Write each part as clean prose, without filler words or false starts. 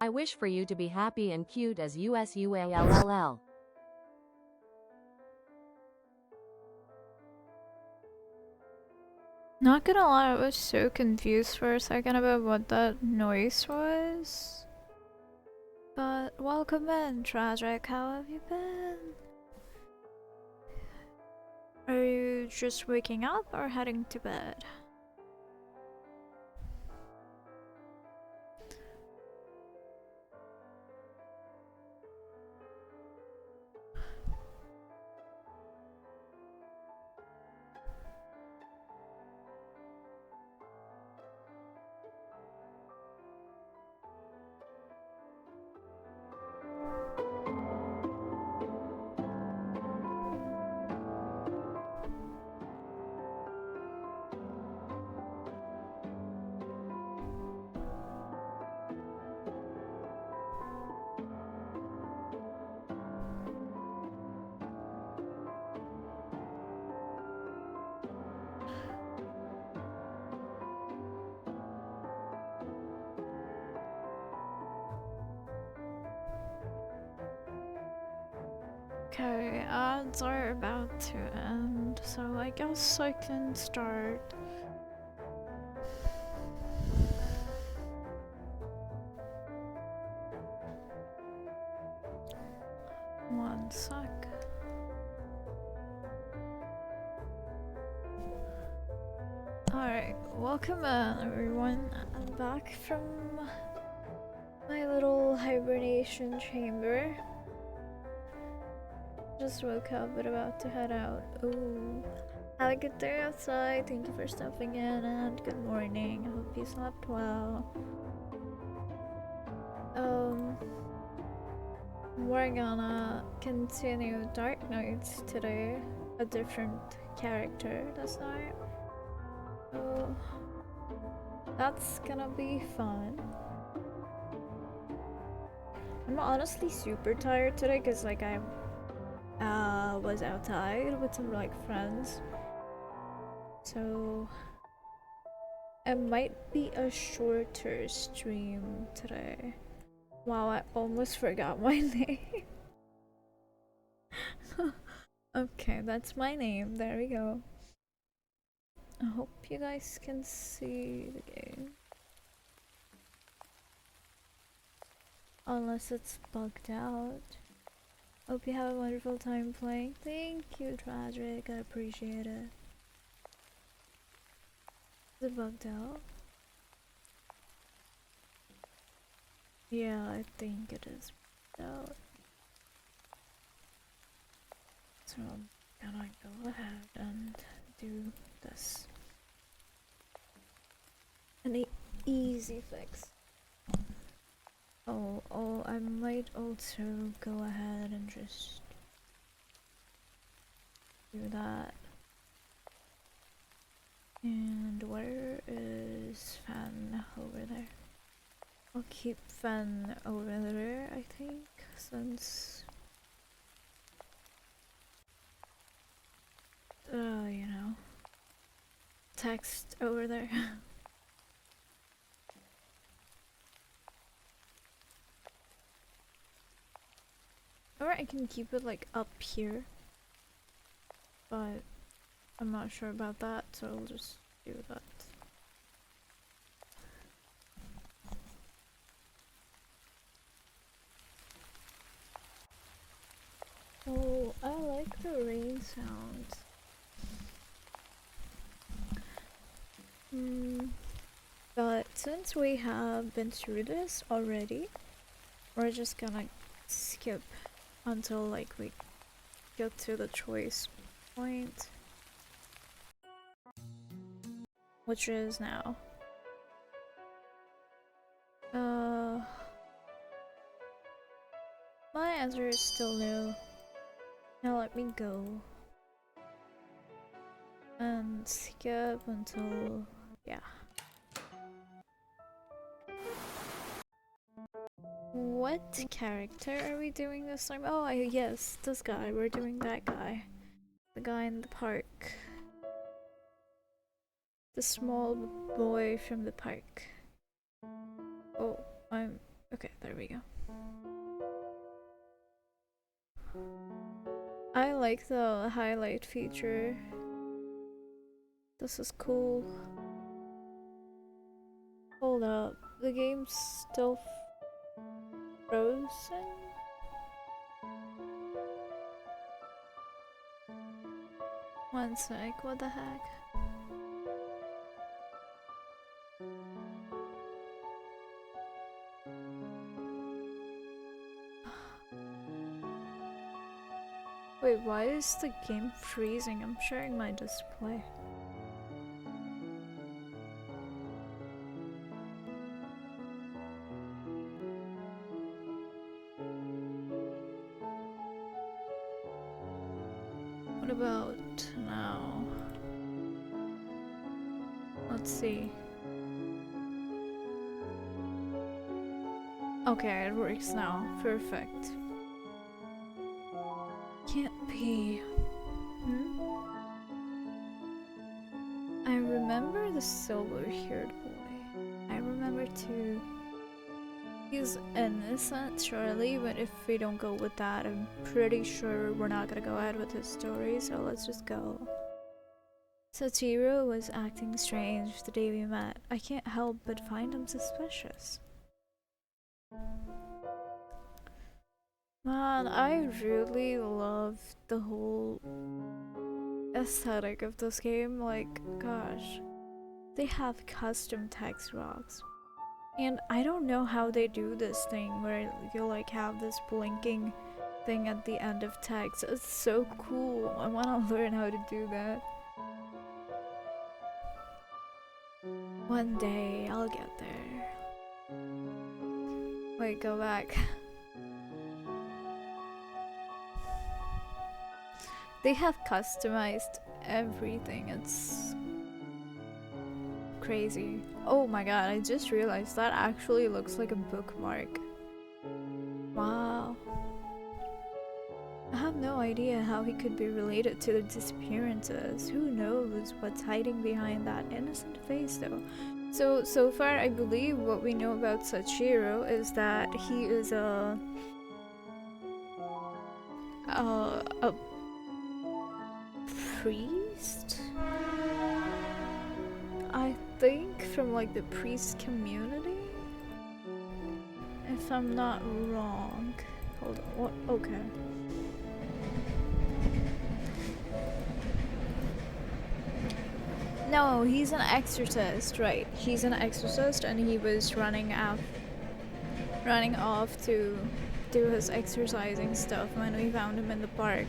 I wish for you to be happy and cute as USUALLL. Not gonna lie, I was so confused for a second about what that noise was. But welcome in, Tragic. How have you been? Are you just waking up or heading to bed? Okay, ads are about to end, so I guess I can start. One sec. Alright, welcome everyone. I'm back from my little hibernation chamber. Just woke up but about to head out. Ooh. Have a good day outside. Thank you for stopping in and good morning. I hope you slept well. We're gonna continue Dark Knights today. A different character this time. So that's gonna be fun. I'm honestly super tired today because like I was outside with some like friends. So it might be a shorter stream today. Wow, I almost forgot my name. Okay, that's my name. There we go. I hope you guys can see the game. Unless it's bugged out. Hope you have a wonderful time playing. Thank you, Tragic. I appreciate it. Is it bugged out? Yeah, I think it is bugged out. So I'm gonna go ahead and do this. An easy fix. Oh, I might also go ahead and just do that. And where is Fan over there? I'll keep Fan over there, I think, since you know, text over there. Or I can keep it like up here, but I'm not sure about that, so I'll just do that. Oh, I like the rain sounds. But since we have been through this already, we're just gonna skip until like we get to the choice point, which is now. My answer is still no. Now let me go and skip until, yeah. What character are we doing this time? Oh, yes, this guy. We're doing that guy. The guy in the park. The small boy from the park. Oh, I'm Okay, there we go. I like the highlight feature. This is cool. Hold up, the game's still frozen? One sec, what the heck? Wait, why is the game freezing? I'm sharing my display. What about now? Let's see. Okay, it works now. Perfect. Can't be. I remember the silver-haired boy. I remember too. He's innocent, surely, but if we don't go with that, I'm pretty sure we're not gonna go ahead with his story, so let's just go. Satoru was acting strange the day we met. I can't help but find him suspicious. Man, I really love the whole aesthetic of this game. Like, gosh, they have custom text rocks. And I don't know how they do this thing where you like have this blinking thing at the end of text. It's so cool. I want to learn how to do that. One day I'll get there. Wait, go back. They have customized everything. It's crazy. Oh my god, I just realized that actually looks like a bookmark. Wow. I have no idea how he could be related to the disappearances. Who knows what's hiding behind that innocent face though. So far I believe what we know about Sachiro is that he is a priest? I think from like the priest community? If I'm not wrong. Hold on, what? Okay. No, he's an exorcist, right. He's an exorcist and he was running off to do his exercising stuff when we found him in the park.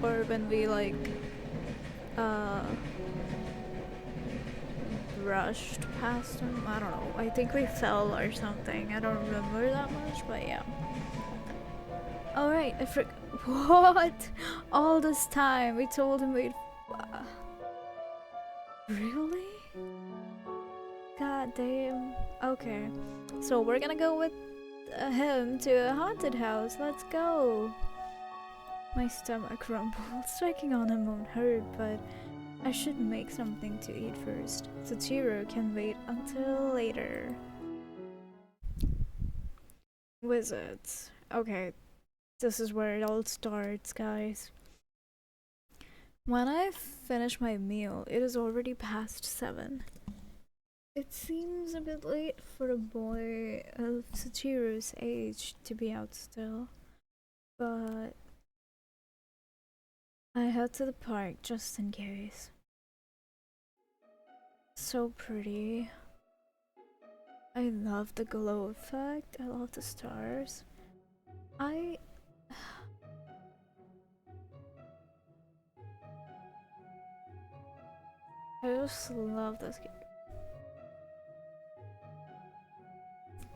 Or when we like brushed past him. I don't know. I think we fell or something. I don't remember that much, but yeah. Alright, what? All this time we told him we'd really? God damn. Okay. So we're gonna go with him to a haunted house. Let's go. My stomach rumbled. Striking on him won't hurt, but I should make something to eat first. Sachiro can wait until later. Wizards. Okay, this is where it all starts, guys. When I finish my meal, it is already past 7. It seems a bit late for a boy of Sachiro's age to be out still, but I head to the park just in case. So pretty. I love the glow effect. I love the stars. I just love this game.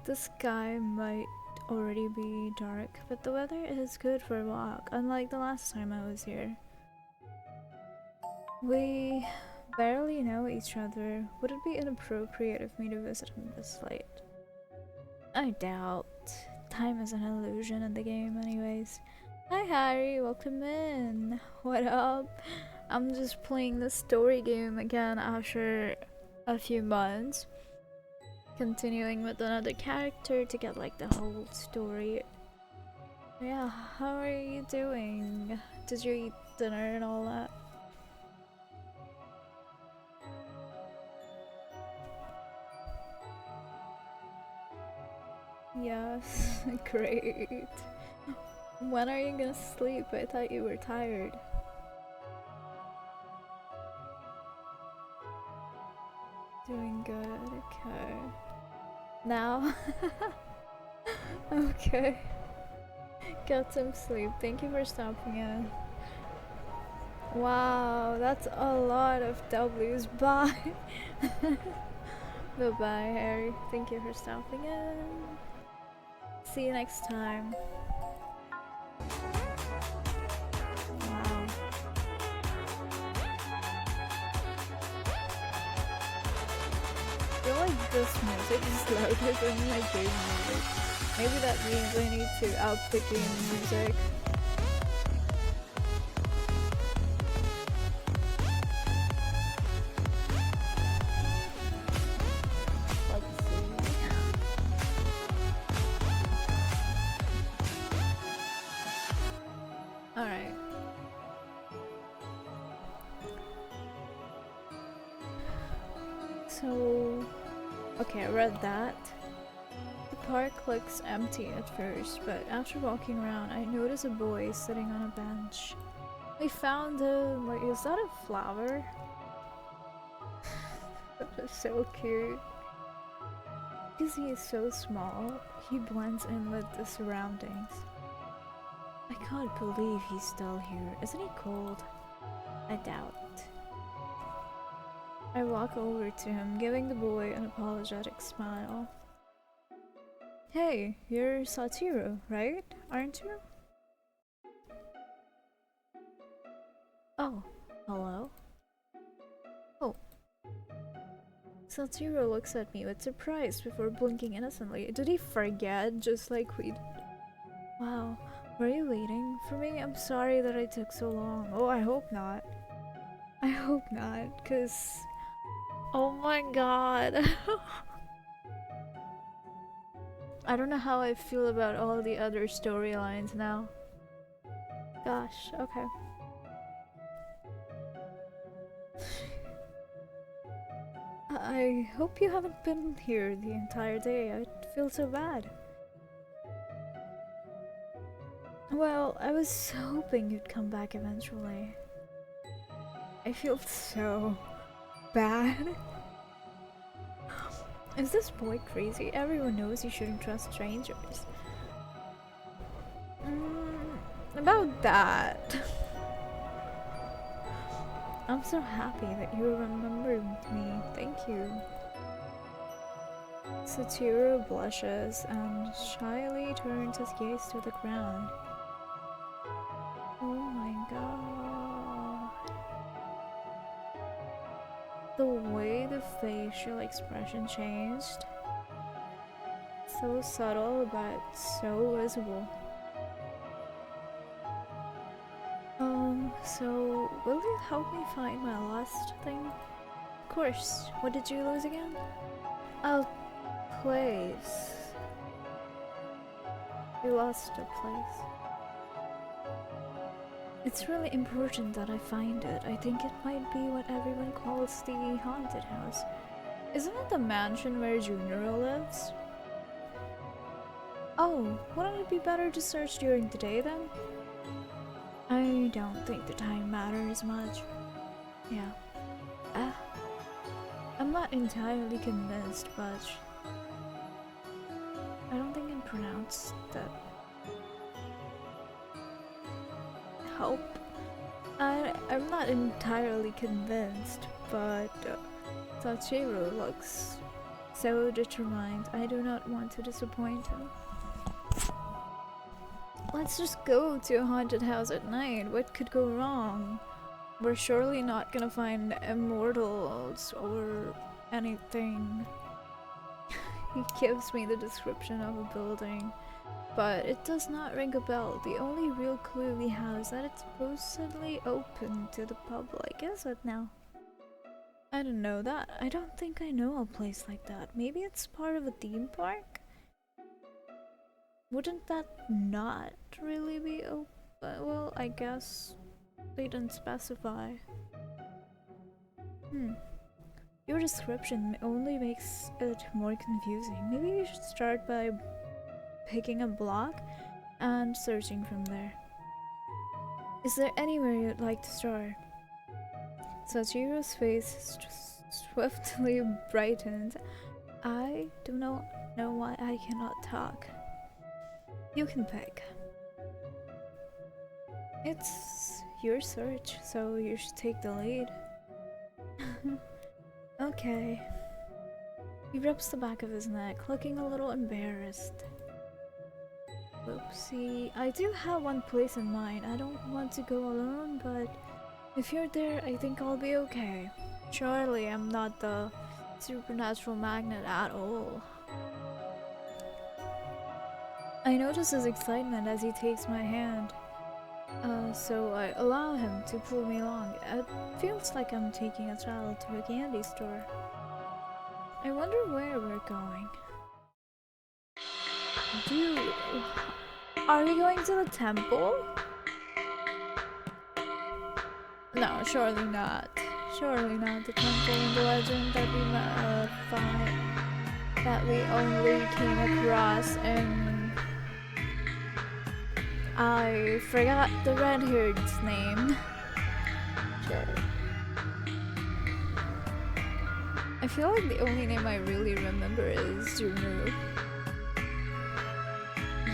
The sky might already be dark, but the weather is good for a walk, unlike the last time I was here. We barely know each other. Would it be inappropriate of me to visit him this late? I doubt. Time is an illusion in the game anyways. Hi Harry, welcome in. What up? I'm just playing the story game again after a few months. continuing with another character to get like the whole story. Yeah, how are you doing? Did you eat dinner and all that? Yes, great. When are you gonna sleep? I thought you were tired. Doing good, okay. Now? Okay. Get some sleep. Thank you for stopping in. Wow, that's a lot of W's. Bye. Bye-bye, Harry. Thank you for stopping in. See you next time. Wow. I feel like this music is louder than my game music. Maybe that means I need to up the game music. Let's see. Alright. So, okay, I read that. The park looks empty at first, but after walking around, I notice a boy sitting on a bench. We found him. Like, is that a flower? That is so cute. Because he is so small, he blends in with the surroundings. I can't believe he's still here. Isn't he cold? I doubt. I walk over to him, giving the boy an apologetic smile. Hey, you're Satoru, right? Aren't you? Oh, hello? Oh. Satoru looks at me with surprise before blinking innocently. Did he forget, just like we... Wow, were you waiting for me? I'm sorry that I took so long. Oh, I hope not. I hope not, cause... Oh my god. I don't know how I feel about all the other storylines now. Gosh, okay. I hope you haven't been here the entire day. I feel so bad. Well, I was hoping you'd come back eventually. I feel so bad. Is this boy crazy? Everyone knows you shouldn't trust strangers. About that. I'm so happy that you remembered me. Thank you. Satoru blushes and shyly turns his gaze to the ground. Oh my god. The way the facial expression changed. So subtle but so visible. So will you help me find my lost thing? Of course. What did you lose again? A place. You lost a place. It's really important that I find it. I think it might be what everyone calls the haunted house. Isn't it the mansion where Junior lives? Oh, wouldn't it be better to search during the day then? I don't think the time matters much. Yeah. I'm not entirely convinced, but I don't think I pronounced that. Help. I'm not entirely convinced, but Satoru looks so determined. I do not want to disappoint him. Let's just go to a haunted house at night. What could go wrong? We're surely not gonna find immortals or anything. He gives me the description of a building, but it does not ring a bell. The only real clue we have is that it's supposedly open to the public. Is it now? I don't know that. I don't think I know a place like that. Maybe it's part of a theme park? Wouldn't that not really be open? Well, I guess they didn't specify. Your description only makes it more confusing. Maybe you should start by picking a block and searching from there. Is there anywhere you'd like to start? Sachiro's face swiftly brightened. I do not know why I cannot talk. You can pick. It's your search, so you should take the lead. Okay. He rubs the back of his neck, looking a little embarrassed. Oopsie. I do have one place in mind. I don't want to go alone, but if you're there, I think I'll be okay. Surely I'm not the supernatural magnet at all. I notice his excitement as he takes my hand. So I allow him to pull me along. It feels like I'm taking a child to a candy store. I wonder where we're going. Dude, are we going to the temple? No, surely not. Surely not the temple in the legend that we that we only came across in... I forgot the red-haired's name. Sure. I feel like the only name I really remember is Junu.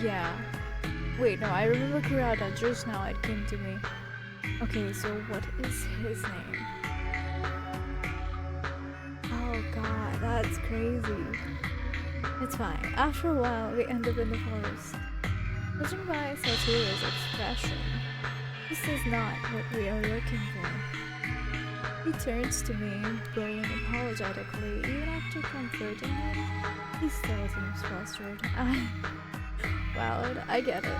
Yeah. Wait, no, I remember Kurata just now, it came to me. Okay, so what is his name? Oh god, that's crazy. It's fine. After a while, we end up in the forest. Judging by Satoru's expression, this is not what we are looking for. He turns to me, bowing apologetically. Even after comforting him, he still seems flustered. Valid, I get it.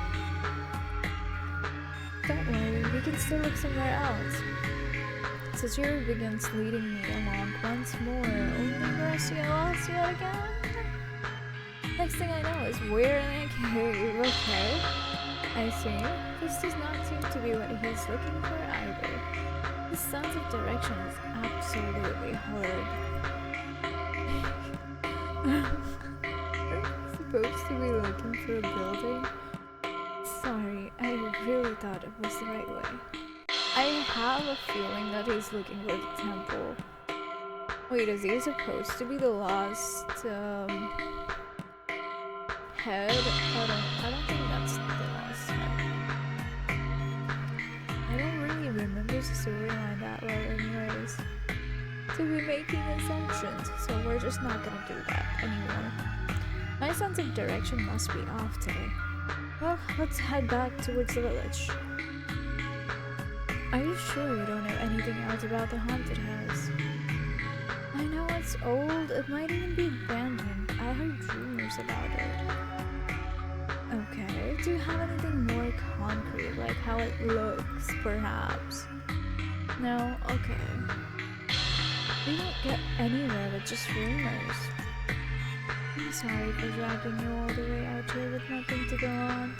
Don't worry, we can still look somewhere else. Satoru begins leading me along once more, only for us to get lost yet again. Next thing I know is we're in a cave. Okay, I see. This does not seem to be what he's looking for either. His sense of direction is absolutely horrid. Supposed to be looking for a building? Sorry, I really thought it was the right way. I have a feeling that he's looking for the temple. Wait, is he supposed to be the lost, head? I don't think that's the last head. I don't really remember the storyline that well anyways. To be making assumptions, so we're just not gonna do that anymore. My sense of direction must be off today. Well, let's head back towards the village. Are you sure you don't know anything else about the haunted house? I know it's old, it might even be abandoned. I heard rumors about it. Okay, do you have anything more concrete, like how it looks, perhaps? No? Okay. We don't get anywhere with just rumors. I'm sorry for dragging you all the way out here with nothing to go on.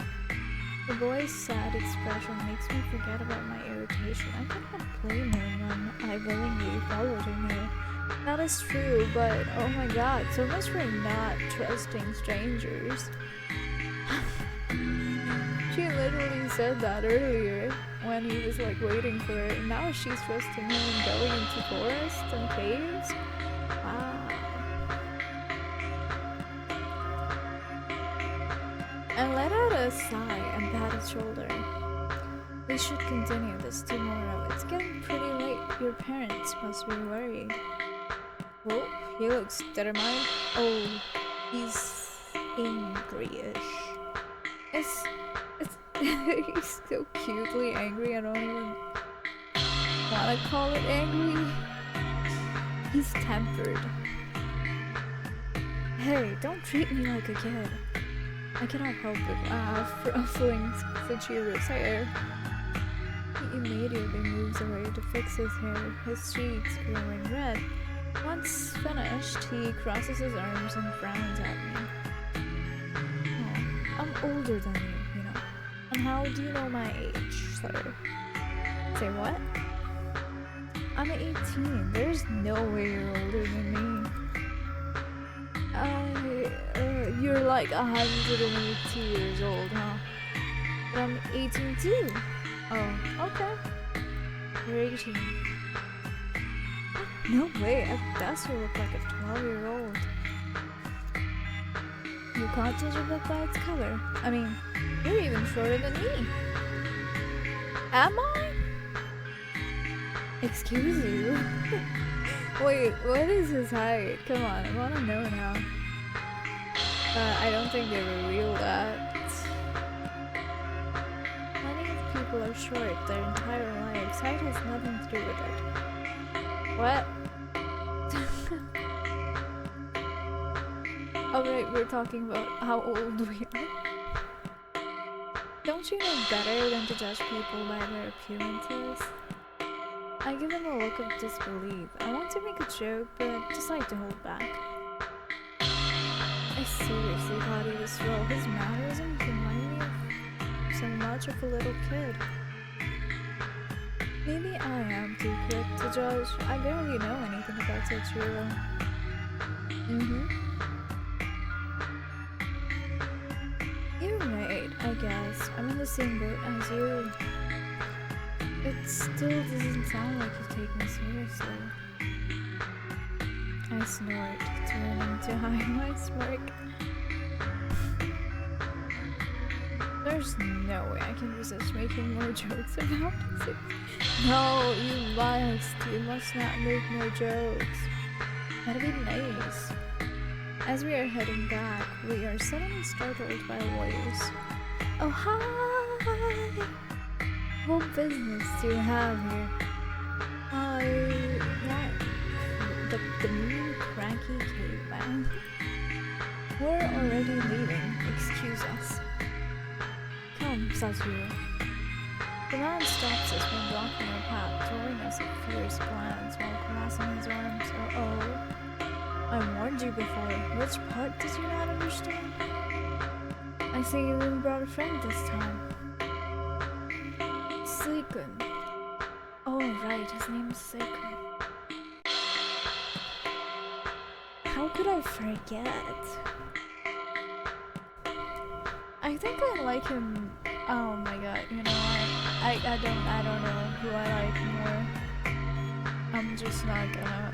The boy's sad expression makes me forget about my irritation. I cannot blame him when I willingly followed him here. That is true, but oh my god, so much for not trusting strangers. She literally said that earlier when he was like waiting for her, and now she's trusting him and going into forests and caves? Wow. And let out a sigh and pat his shoulder. We should continue this tomorrow. It's getting pretty late. Your parents must be worried. Well, he looks determined. Oh, he's angry-ish. He's so cutely angry, I don't even wanna call it angry. He's tempered. Hey, don't treat me like a kid. I cannot help but laugh, ruffling Sachiro's hair. He immediately moves away to fix his hair, his cheeks glowing red. Once finished, he crosses his arms and frowns at me. Oh, I'm older than you, you know. And how do you know my age, sir? Say what? I'm 18. There's no way you're older than me. You're like 180 years old, huh? But I'm 18 too. Oh, okay. You're 18. No way, at best you look like a 12-year-old. You can't judge a book by its cover. I mean, you're even shorter than me. Am I? Excuse you? Wait, what is his height? Come on, I wanna know now. I don't think they reveal that. Many people are short their entire lives. Height has nothing to do with it. What? Alright, we're talking about how old we are. Don't you know better than to judge people by their appearances? I give him a look of disbelief. I want to make a joke, but decide to hold back. I seriously thought he was slow. His mannerisms remind me of so much of a little kid. Maybe I am too quick to judge. I barely know anything about Setsuro. You're right, I guess. I'm in the same boat as you. It still doesn't sound like you take me seriously. I snort, turning to hide my smirk. There's no way I can resist making more jokes about it. No, you must. You must not make more jokes. That'd be nice. As we are heading back, we are suddenly startled by a voice. Oh, hi! What business do you have here? The mean, cranky caveman. We're already leaving. Excuse us. Come, Setsuro. The man stops us when blocking our path, throwing us a fierce glance while crossing his arms. Uh-oh. I warned you before. Which part did you not understand? I see you even brought a friend this time. Seikun. Oh, right, his name is Seikun. How could I forget? I think I like him. Oh my god, you know what? I don't know who I like more. I'm just not gonna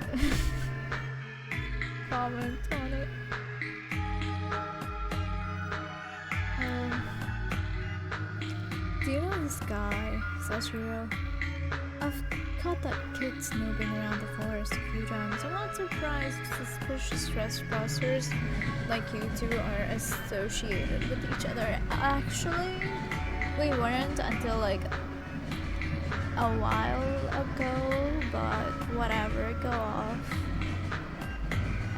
comment on it. Do you know this guy, Setsuro? I've caught that kid snooping around the forest a few times. I'm not surprised suspicious trespassers like you two are associated with each other. Actually, we weren't until like a while ago, but whatever, go off.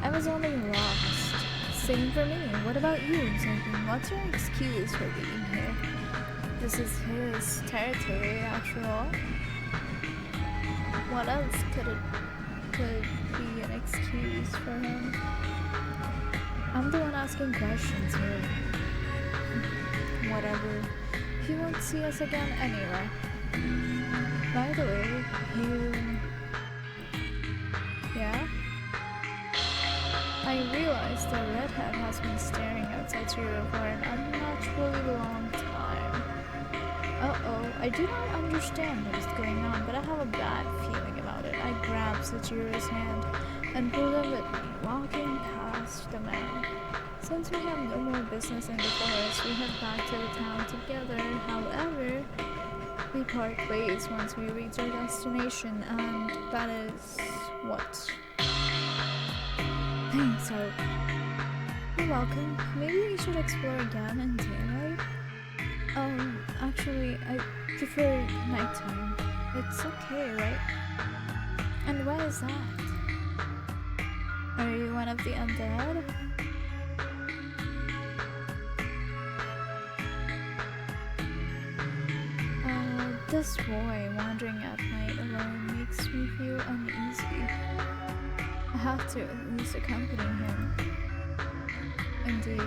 I was only lost. Same for me. What about you, Seikun? What's your excuse for being here? This is his territory, after all. What else could be an excuse for him? I'm the one asking questions here. Whatever. He won't see us again anyway. By the way, yeah? I realized the redhead has been staring at Setsuro for an unnaturally long time. Uh-oh, I do not understand what is going on, but I have a bad feeling about it. I grab Setsuro's hand and pull him with me, walking past the man. Since we have no more business in the forest, we head back to the town together. However, we part ways once we reach our destination, and that is what? Thanks, Hope. You're welcome. Maybe we should explore again in daylight? Actually, I prefer nighttime. It's okay, right? And why is that? Are you one of the undead? The This boy wandering at night alone makes me feel uneasy. I have to at least accompany him. Indeed.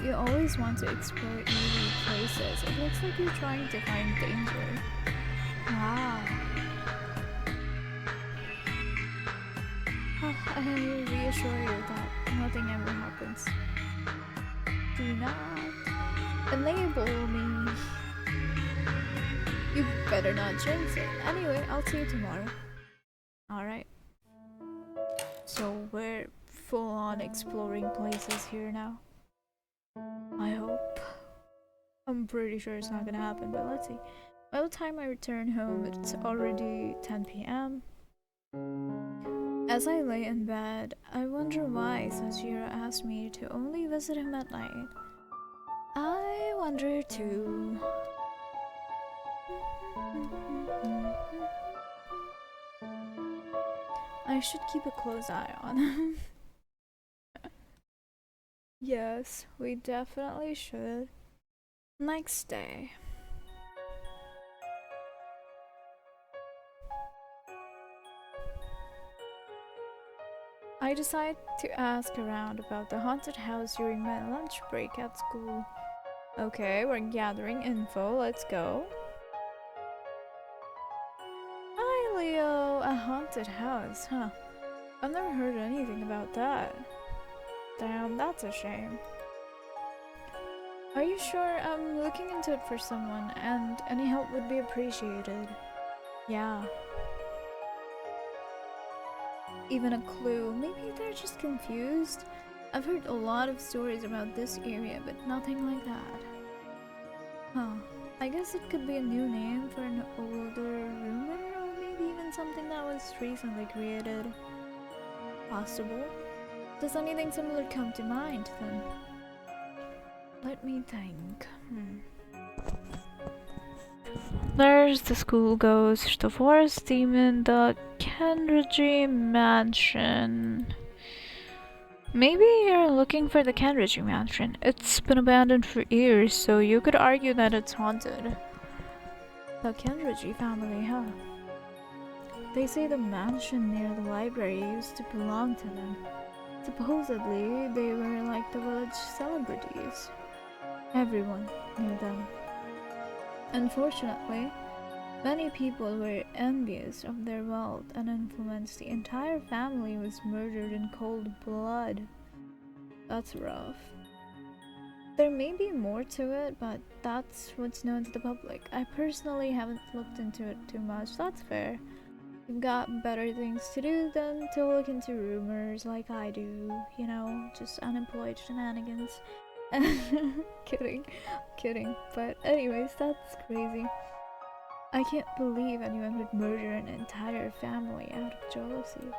You always want to explore eerie places. It looks like you're trying to find danger. Wow. I reassure you that nothing ever happens. Do not enable me. You better not jinx it. Anyway, I'll see you tomorrow. Alright. So we're full on exploring places here now. I hope. I'm pretty sure it's not gonna happen, but let's see. By the time I return home, it's already 10 p.m. As I lay in bed, I wonder why Sashiro asked me to only visit him at night. I wonder too. I should keep a close eye on him. Yes, we definitely should. Next day. I decide to ask around about the haunted house during my lunch break at school. Okay, we're gathering info, let's go. Hi Leo, a haunted house, huh? I've never heard anything about that. Damn, that's a shame. Are you sure? I'm looking into it for someone, and any help would be appreciated. Yeah. Even a clue. Maybe they're just confused. I've heard a lot of stories about this area, but nothing like that. Huh. I guess it could be a new name for an older rumor, or maybe even something that was recently created. Possible. Does anything similar come to mind, then? Let me think. There's the school ghost, the forest demon, the Kenriji mansion. Maybe you're looking for the Kenriji mansion. It's been abandoned for years, so you could argue that it's haunted. The Kenriji family, huh? They say the mansion near the library used to belong to them. Supposedly, they were like the village celebrities. Everyone knew them. Unfortunately, many people were envious of their wealth and influence. The entire family was murdered in cold blood. That's rough. There may be more to it, but that's what's known to the public. I personally haven't looked into it too much. That's fair. You've got better things to do than to look into rumors like I do. You know, just unemployed shenanigans. Kidding. But anyways, that's crazy. I can't believe anyone would murder an entire family out of jealousy.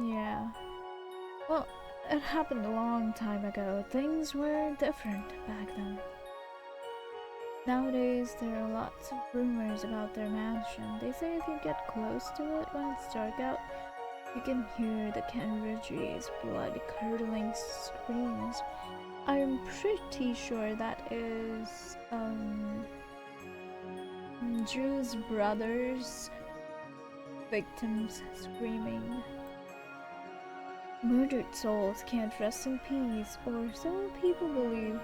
Yeah. Well, it happened a long time ago. Things were different back then. Nowadays, there are lots of rumors about their mansion. They say if you get close to it when it's dark out, you can hear the Kenriji's blood-curdling screams. I'm pretty sure that is, Drew's brothers' victims screaming. Murdered souls can't rest in peace, or so people believe.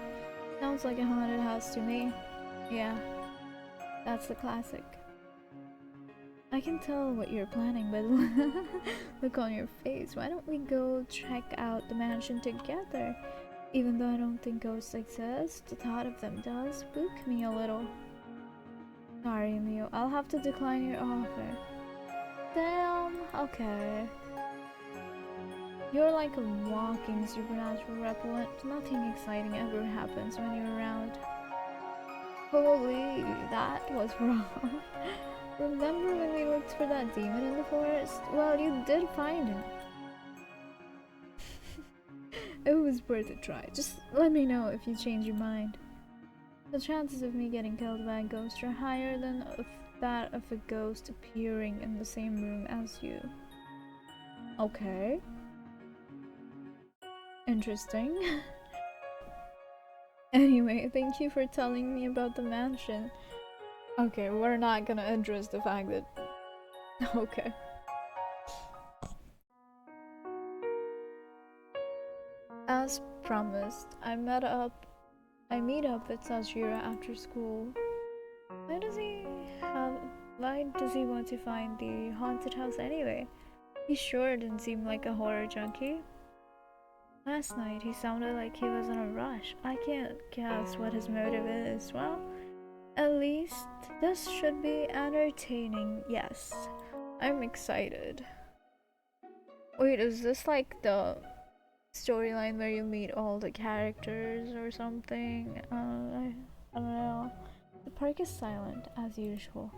Sounds like a haunted house to me. Yeah, that's the classic. I can tell what you're planning, but look on your face. Why don't we go check out the mansion together? Even though I don't think ghosts exist, the thought of them does spook me a little. Sorry, Leo, I'll have to decline your offer. Damn, okay. You're like a walking supernatural repellent. Nothing exciting ever happens when you're around. Holy, that was wrong. Remember when we looked for that demon in the forest? Well, you did find him. It was worth a try. Just let me know if you change your mind. The chances of me getting killed by a ghost are higher than that of a ghost appearing in the same room as you. Okay. Interesting. Anyway, thank you for telling me about the mansion. Okay, we're not gonna address the fact that... Okay. As promised, I meet up with Sajira after school. Why does he want to find the haunted house anyway? He sure didn't seem like a horror junkie. Last night he sounded like he was in a rush. I can't guess what his motive is. Well, at least this should be entertaining. Yes, I'm excited. Wait, is this like the storyline where you meet all the characters or something? I don't know. The park is silent, as usual.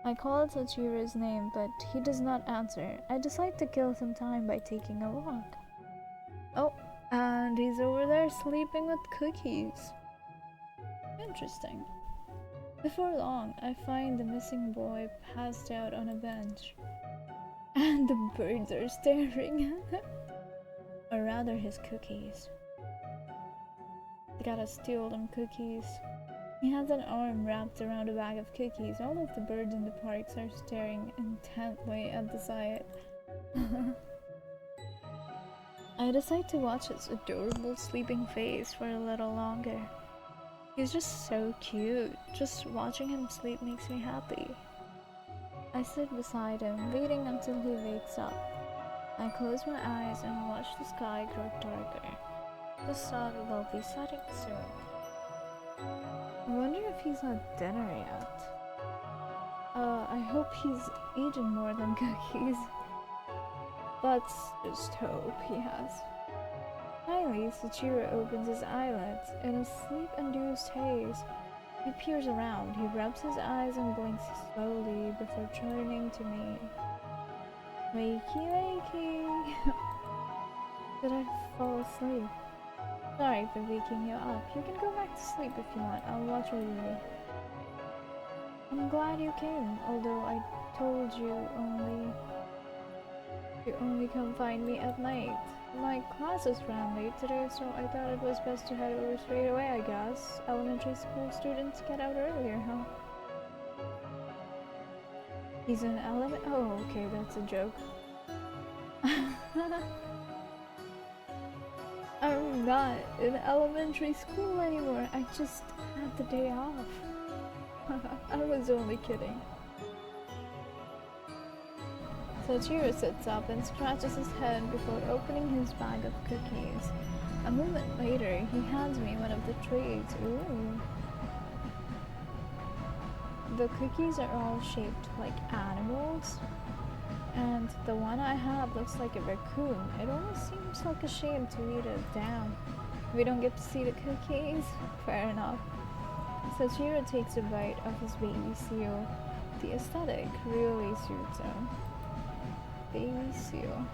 I called Sachira's name, but he does not answer. I decide to kill some time by taking a walk. Oh, and he's over there sleeping with cookies. Interesting. Before long, I find the missing boy passed out on a bench. And the birds are staring at him. Or rather, his cookies. I gotta steal them cookies. He has an arm wrapped around a bag of cookies. All of the birds in the parks are staring intently at the sight. I decide to watch his adorable sleeping face for a little longer. He's just so cute. Just watching him sleep makes me happy. I sit beside him, waiting until he wakes up. I close my eyes and watch the sky grow darker. The sun will be setting soon. I wonder if he's had dinner yet. I hope he's eaten more than cookies. Let's just hope he has. Finally, Sachiro opens his eyelids. In a sleep-induced haze, he peers around. He rubs his eyes and blinks slowly before turning to me. Wakey, wakey. Did I fall asleep? Sorry for waking you up. You can go back to sleep if you want. I'll watch over you. I'm glad you came, although I told you only come find me at night. My classes ran late today, so I thought it was best to head over straight away, I guess. Elementary school students get out earlier, huh? He's an oh, okay, that's a joke. I'm not in elementary school anymore. I just had the day off. I was only kidding. Sachiro sits up and scratches his head before opening his bag of cookies. A moment later, he hands me one of the trays. Ooh. The cookies are all shaped like animals, and the one I have looks like a raccoon. It almost seems like a shame to eat it. Damn. We don't get to see the cookies? Fair enough. Sachiro takes a bite of his baby seal. The aesthetic really suits him. Baby seal.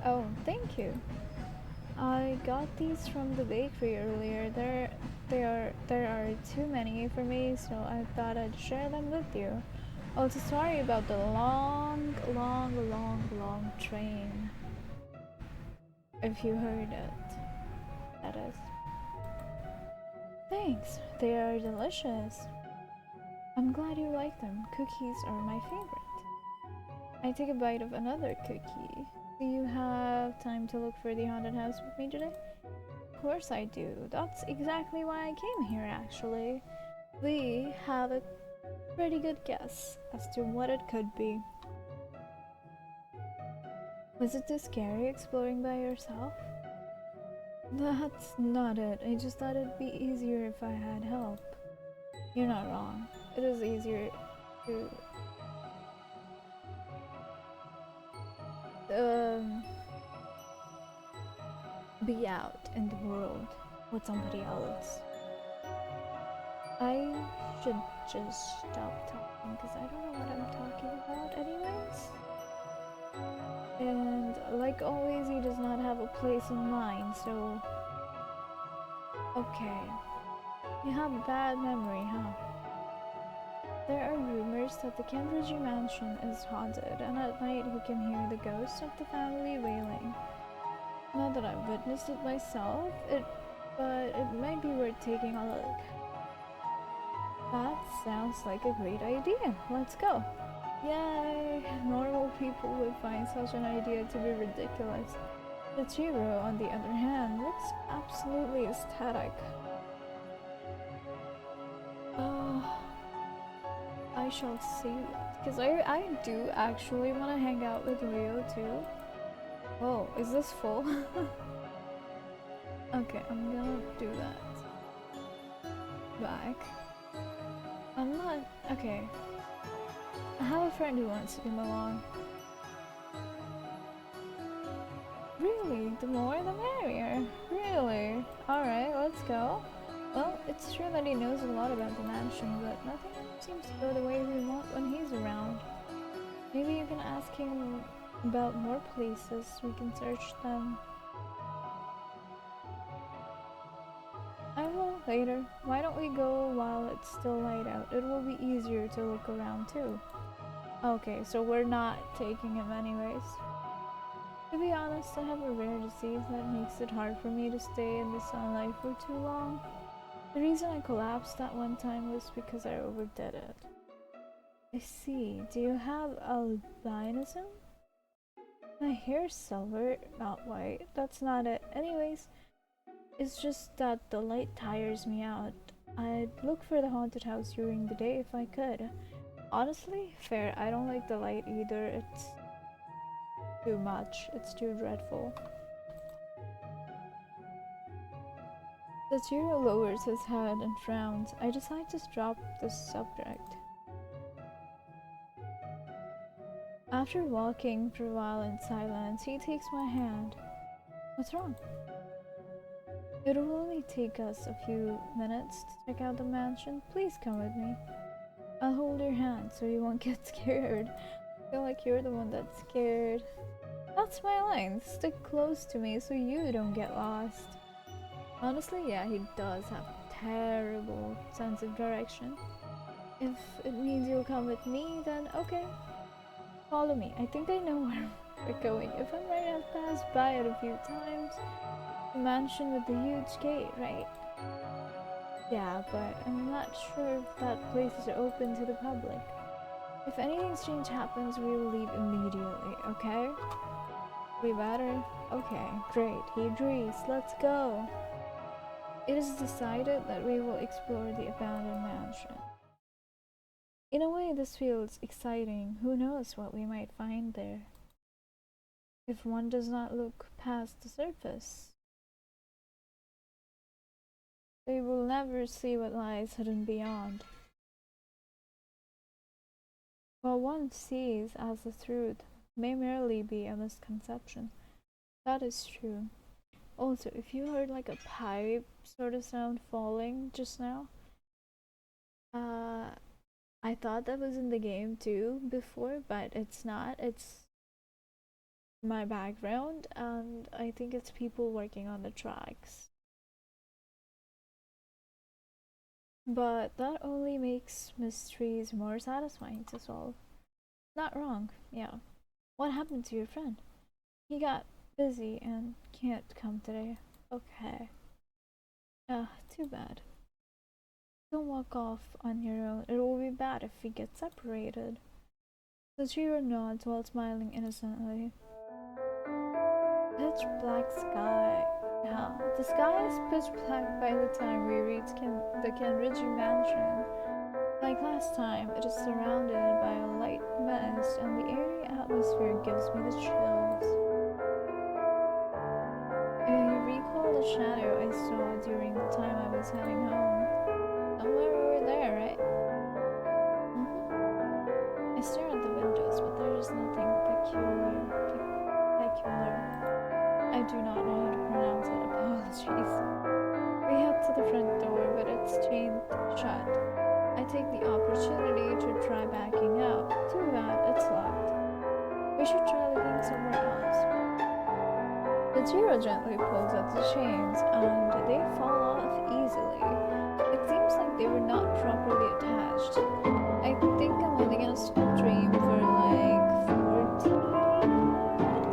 Oh, thank you. I got these from the bakery earlier. There are too many for me, so I thought I'd share them with you. Also, sorry about the long train. If you heard it, that is. Thanks, they are delicious. I'm glad you like them. Cookies are my favorite. I take a bite of another cookie. Do you have time to look for the haunted house with me today? Of course I do. That's exactly why I came here, actually. We have a pretty good guess as to what it could be. Was it too scary exploring by yourself? That's not it. I just thought it'd be easier if I had help. You're not wrong. It is easier to be out in the world with somebody else. I should just stop talking because I don't know what I'm talking about anyways. And like always, he does not have a place in mind, so... Okay. You have a bad memory, huh? There are rumors that the Kenbridge mansion is haunted, and at night you can hear the ghosts of the family wailing. Not that I've witnessed it myself, but it might be worth taking a look. That sounds like a great idea. Let's go. Yay! Normal people would find such an idea to be ridiculous. The Chiro, on the other hand, looks absolutely ecstatic. I shall see. Because I do actually want to hang out with Leo too. Oh, is this full? Okay, I'm gonna do that. Back. I'm not. Okay. I have a friend who wants to come along. Really? The more the merrier. Really? Alright, let's go. Well, it's true that he knows a lot about the mansion, but nothing seems to go the way we want when he's around. Maybe you can ask him about more places. We can search them. I will later. Why don't we go while it's still light out? It will be easier to look around too. Okay, so we're not taking him anyways. To be honest, I have a rare disease that makes it hard for me to stay in the sunlight for too long. The reason I collapsed that one time was because I overdid it. I see. Do you have albinism? My hair's silver, not white. That's not it. Anyways, it's just that the light tires me out. I'd look for the haunted house during the day if I could. Honestly, fair. I don't like the light either. It's too much. It's too dreadful. The Zero lowers his head and frowns. I decide to drop this subject. After walking for a while in silence, he takes my hand. What's wrong? It will only take us a few minutes to check out the mansion. Please come with me. I'll hold your hand so you won't get scared. I feel like you're the one that's scared. That's my line. Stick close to me so you don't get lost. Honestly, yeah, he does have a terrible sense of direction. If it means you'll come with me, then okay. Follow me. I think I know where we're going. If I'm right, I've passed by it a few times. The mansion with the huge gate, right? Yeah, but I'm not sure if that place is open to the public. If anything strange happens, we will leave immediately, okay? We better? Okay, great. He agrees. Let's go. It is decided that we will explore the abandoned mansion. In a way, this feels exciting. Who knows what we might find there? If one does not look past the surface, they will never see what lies hidden beyond. What one sees as the truth may merely be a misconception. That is true. Also, if you heard like a pipe sort of sound falling just now, I thought that was in the game too before, but it's not. It's my background, and I think it's people working on the tracks. But that only makes mysteries more satisfying to solve. Not wrong, yeah. What happened to your friend? He got busy and can't come today. Okay. Too bad. Don't walk off on your own. It will be bad if we get separated. The Chiro nods while smiling innocently. Pitch black sky. Hell, the sky is pitch black by the time we reach the Kenridge mansion. Like last time, it is surrounded by a light mist, and the airy atmosphere gives me the chills. You recall the shadow I saw during the time I was heading home. Somewhere over there, right? I stare at the windows, but there is nothing peculiar. I do not know how to pronounce it. Apologies. We head to the front door, but it's chained shut. I take the opportunity to try backing out. Too bad, it's locked. We should try looking somewhere else. The Jiro gently pulls at the chains, and they fall off easily. It seems like they were not properly attached. I think I'm only gonna stream for like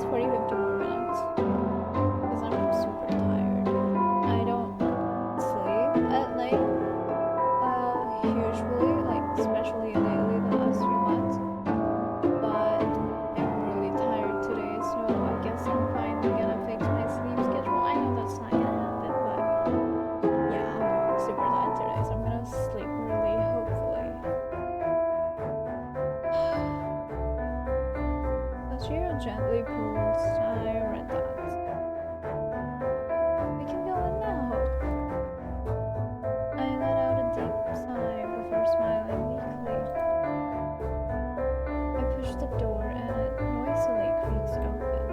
40 50 more minutes gently pulled. I read that. We can go in now. I let out a deep sigh before smiling weakly. I push the door and it noisily creaks open.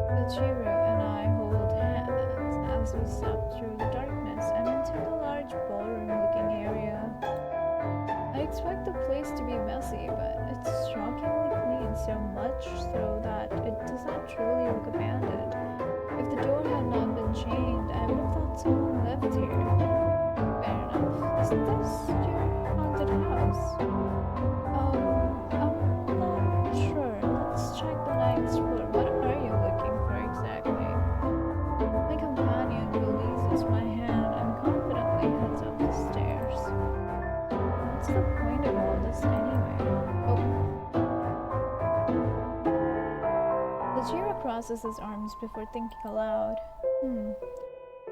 Koichiro and I hold hands as we step through the darkness and into the large ballroom-looking area. I expect the place to be messy, but it's shockingly clean, so much so that it does not truly look abandoned. If the door had not been chained, I would have thought someone lived here. Fair enough. Isn't this your haunted house? I'm not sure. Let's check the ninth floor. What are you looking for exactly? My companion releases my hand and confidently heads up the stairs. What's the point of all this anyway? Koichiro crosses his arms before thinking aloud.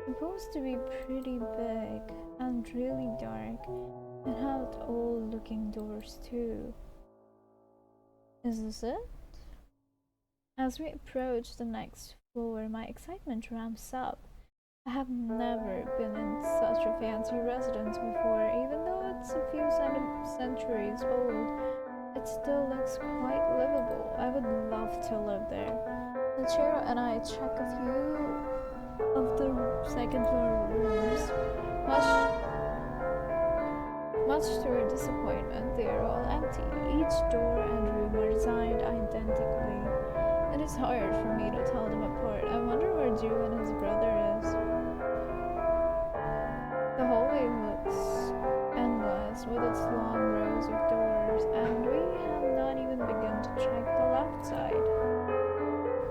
Supposed to be pretty big and really dark and have old looking doors too. Is this it? As we approach the next floor, my excitement ramps up. I have never been in such a fancy residence before, even though it's a few centuries old. It still looks quite livable. I would love to live there. Koichiro and I check a few of the second floor rooms. Much to our disappointment, they are all empty. Each door and room are designed identically. It is hard for me to tell them apart. I wonder where Ju and his brother is. The hallway looks endless with its long rows of doors, and we have not even begun to check the left side.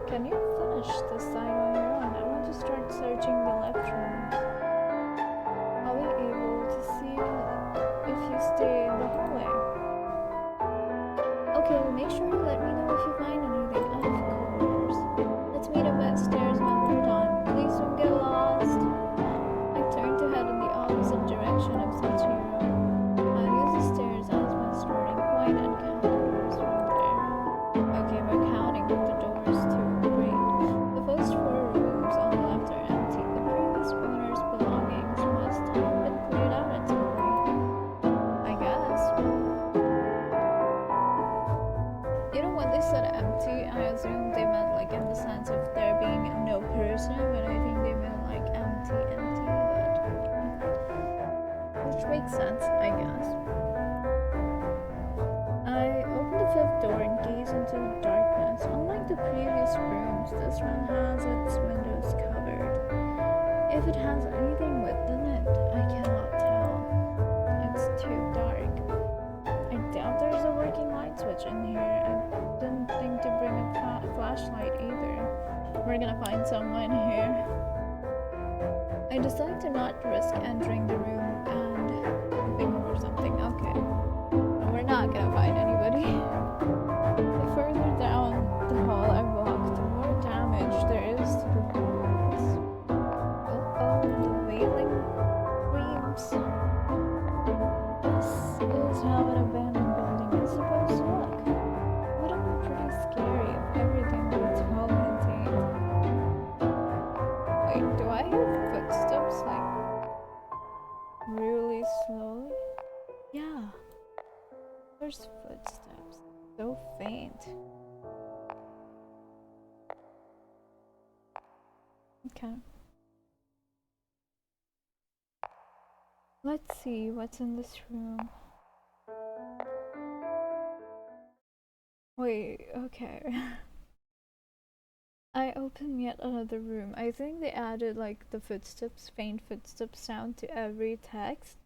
Can you finish this side on your own? I want to start searching the left rooms. I'll be able to see if you stay in the hallway. Okay, well, make sure you let me know if you find anything. Of course. Let's meet up at stairs when we're done. Please don't get lost. I turn to head in the opposite direction of Koichiro. I'll use the stairs as my starting point and count the doors from there. Okay, we're counting the doors too. Great. The first four rooms on the left are empty. The previous owner's belongings must have been cleared out at some point. I guess. You know, when they said empty, I assumed they meant like in the sense of there being no person, but I think they meant like empty, which makes sense, I guess. I open the fifth door and gaze into the darkness. Unlike the previous rooms, this one has its windows covered. If it has anything within it, I cannot tell. It's too dark. I doubt there's a working light switch in here. I didn't think to bring a flashlight either. We're gonna find someone here. I decide to not risk entering the room and tripping over something. Okay. No, we're not gonna find anybody. The further down the hall I walk, the more damage there is to the walls. Oh, the wailing screams. This is how an abandoned building is supposed to look. Would have been pretty scary if everything was well maintained. Wait, do I hear footsteps like really slowly? Yeah, there's footsteps. So faint. Okay. Let's see what's in this room. Wait, okay. I open yet another room. I think they added like the footsteps, faint footsteps sound to every text,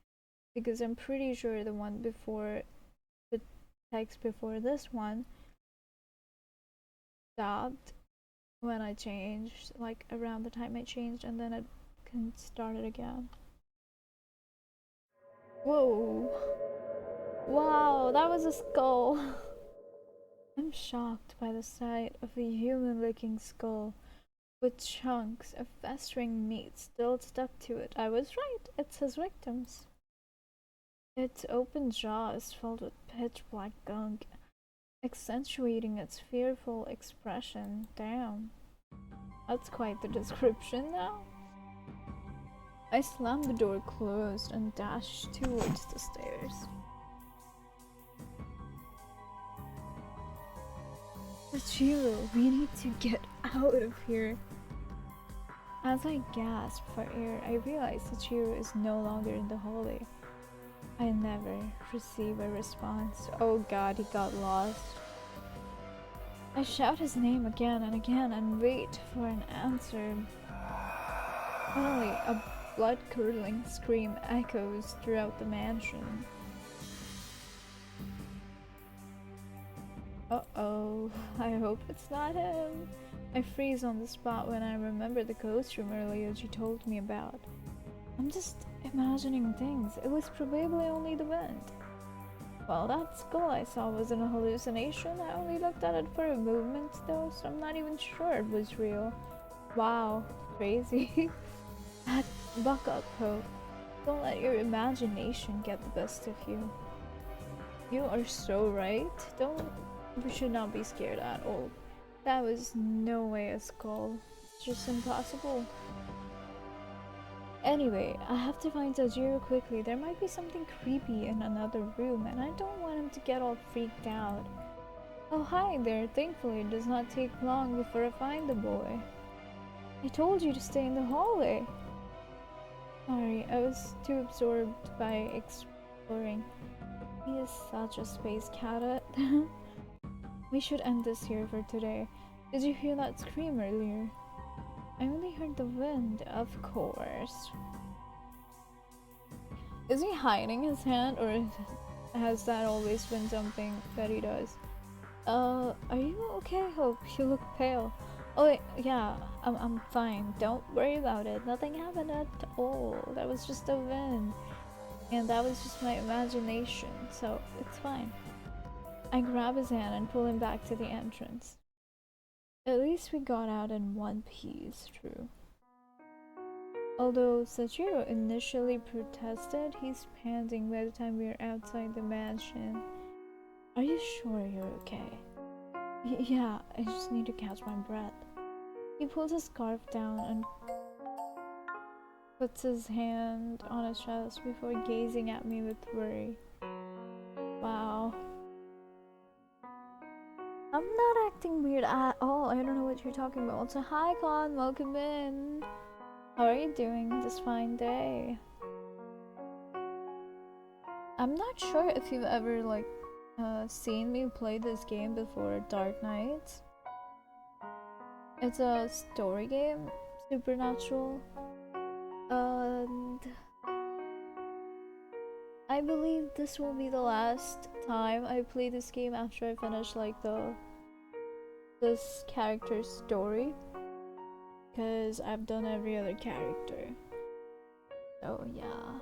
because I'm pretty sure the one before, the text before this one stopped when I changed, like around the time I changed, and then it can start it again. Whoa. Wow, that was a skull. I'm shocked by the sight of a human-looking skull with chunks of festering meat still stuck to it. I was right, it's his victims. Its open jaw is filled with pitch black gunk, accentuating its fearful expression. Damn, that's quite the description now. I slammed the door closed and dashed towards the stairs. Sachiro, we need to get out of here. As I gasped for air, I realized Sachiro is no longer in the hallway. I never receive a response. Oh god, he got lost. I shout his name again and again and wait for an answer. Finally, a blood-curdling scream echoes throughout the mansion. Uh-oh, I hope it's not him. I freeze on the spot when I remember the ghost room earlier you told me about. I'm just imagining things. It was probably only the wind. Well, that skull I saw wasn't a hallucination. I only looked at it for a moment though, so I'm not even sure it was real. Wow, crazy. Buck up, Hope. Don't let your imagination get the best of you. You are so right. We should not be scared at all. That was no way a skull. It's just impossible. Anyway, I have to find Tajiro quickly. There might be something creepy in another room, and I don't want him to get all freaked out. Oh, hi there. Thankfully, it does not take long before I find the boy. I told you to stay in the hallway. Sorry, I was too absorbed by exploring. He is such a space cadet. We should end this here for today. Did you hear that scream earlier? I only heard the wind, of course. Is he hiding his hand, or has that always been something that he does? Are you okay, Hope? You look pale. Oh wait, yeah, I'm fine. Don't worry about it. Nothing happened at all. That was just the wind. And that was just my imagination, so it's fine. I grab his hand and pull him back to the entrance. At least we got out in one piece, true. Although Sachiro initially protested, he's panting by the time we are outside the mansion. Are you sure you're okay? Yeah, I just need to catch my breath. He pulls his scarf down and puts his hand on his chest before gazing at me with worry. Wow. I'm not acting weird at all. I don't know what you're talking about. So hi Con, welcome in. How are you doing this fine day? I'm not sure if you've ever seen me play this game before, Dark Knight. It's a story game, supernatural. And I believe this will be the last time I play this game after I finish this character's story, because I've done every other character. So yeah.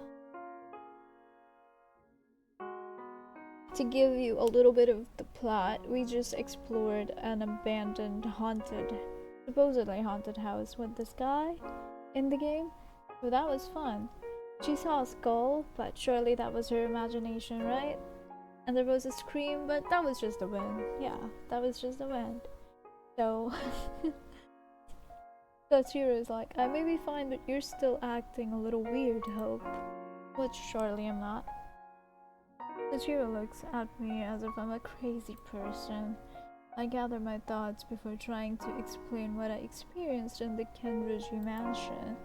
To give you a little bit of the plot, we just explored an abandoned supposedly haunted house with this guy in the game. So that was fun. She saw a skull, but surely that was her imagination, right? And there was a scream, but that was just the wind. Yeah, that was just the wind. So Sachiro is like, I may be fine, but you're still acting a little weird, Hope. Which surely I'm not. Sachiro looks at me as if I'm a crazy person. I gather my thoughts before trying to explain what I experienced in the Kenriji mansion.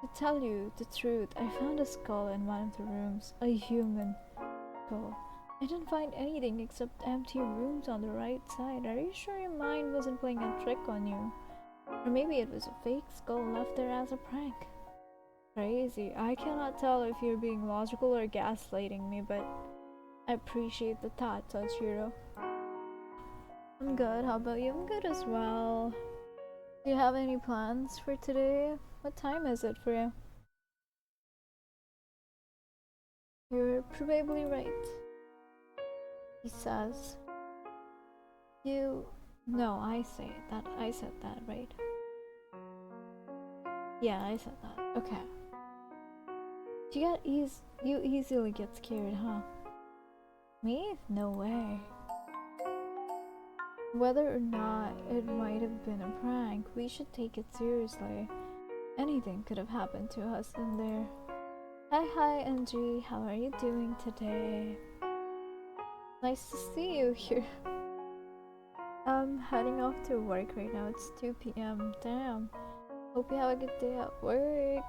To tell you the truth, I found a skull in one of the rooms, a human skull. I didn't find anything except empty rooms on the right side. Are you sure your mind wasn't playing a trick on you? Or maybe it was a fake skull left there as a prank. Crazy. I cannot tell if you're being logical or gaslighting me, but I appreciate the thought, Sachiro. I'm good. How about you? I'm good as well. Do you have any plans for today? What time is it for you? You're probably right, he says. No, I said that, right? Yeah, I said that. Okay. You easily get scared, huh? Me? No way. Whether or not it might have been a prank, we should take it seriously. Anything could have happened to us in there. Hi, Angie. How are you doing today? Nice to see you here. I'm heading off to work right now. It's 2 p.m. Damn. Hope you have a good day at work.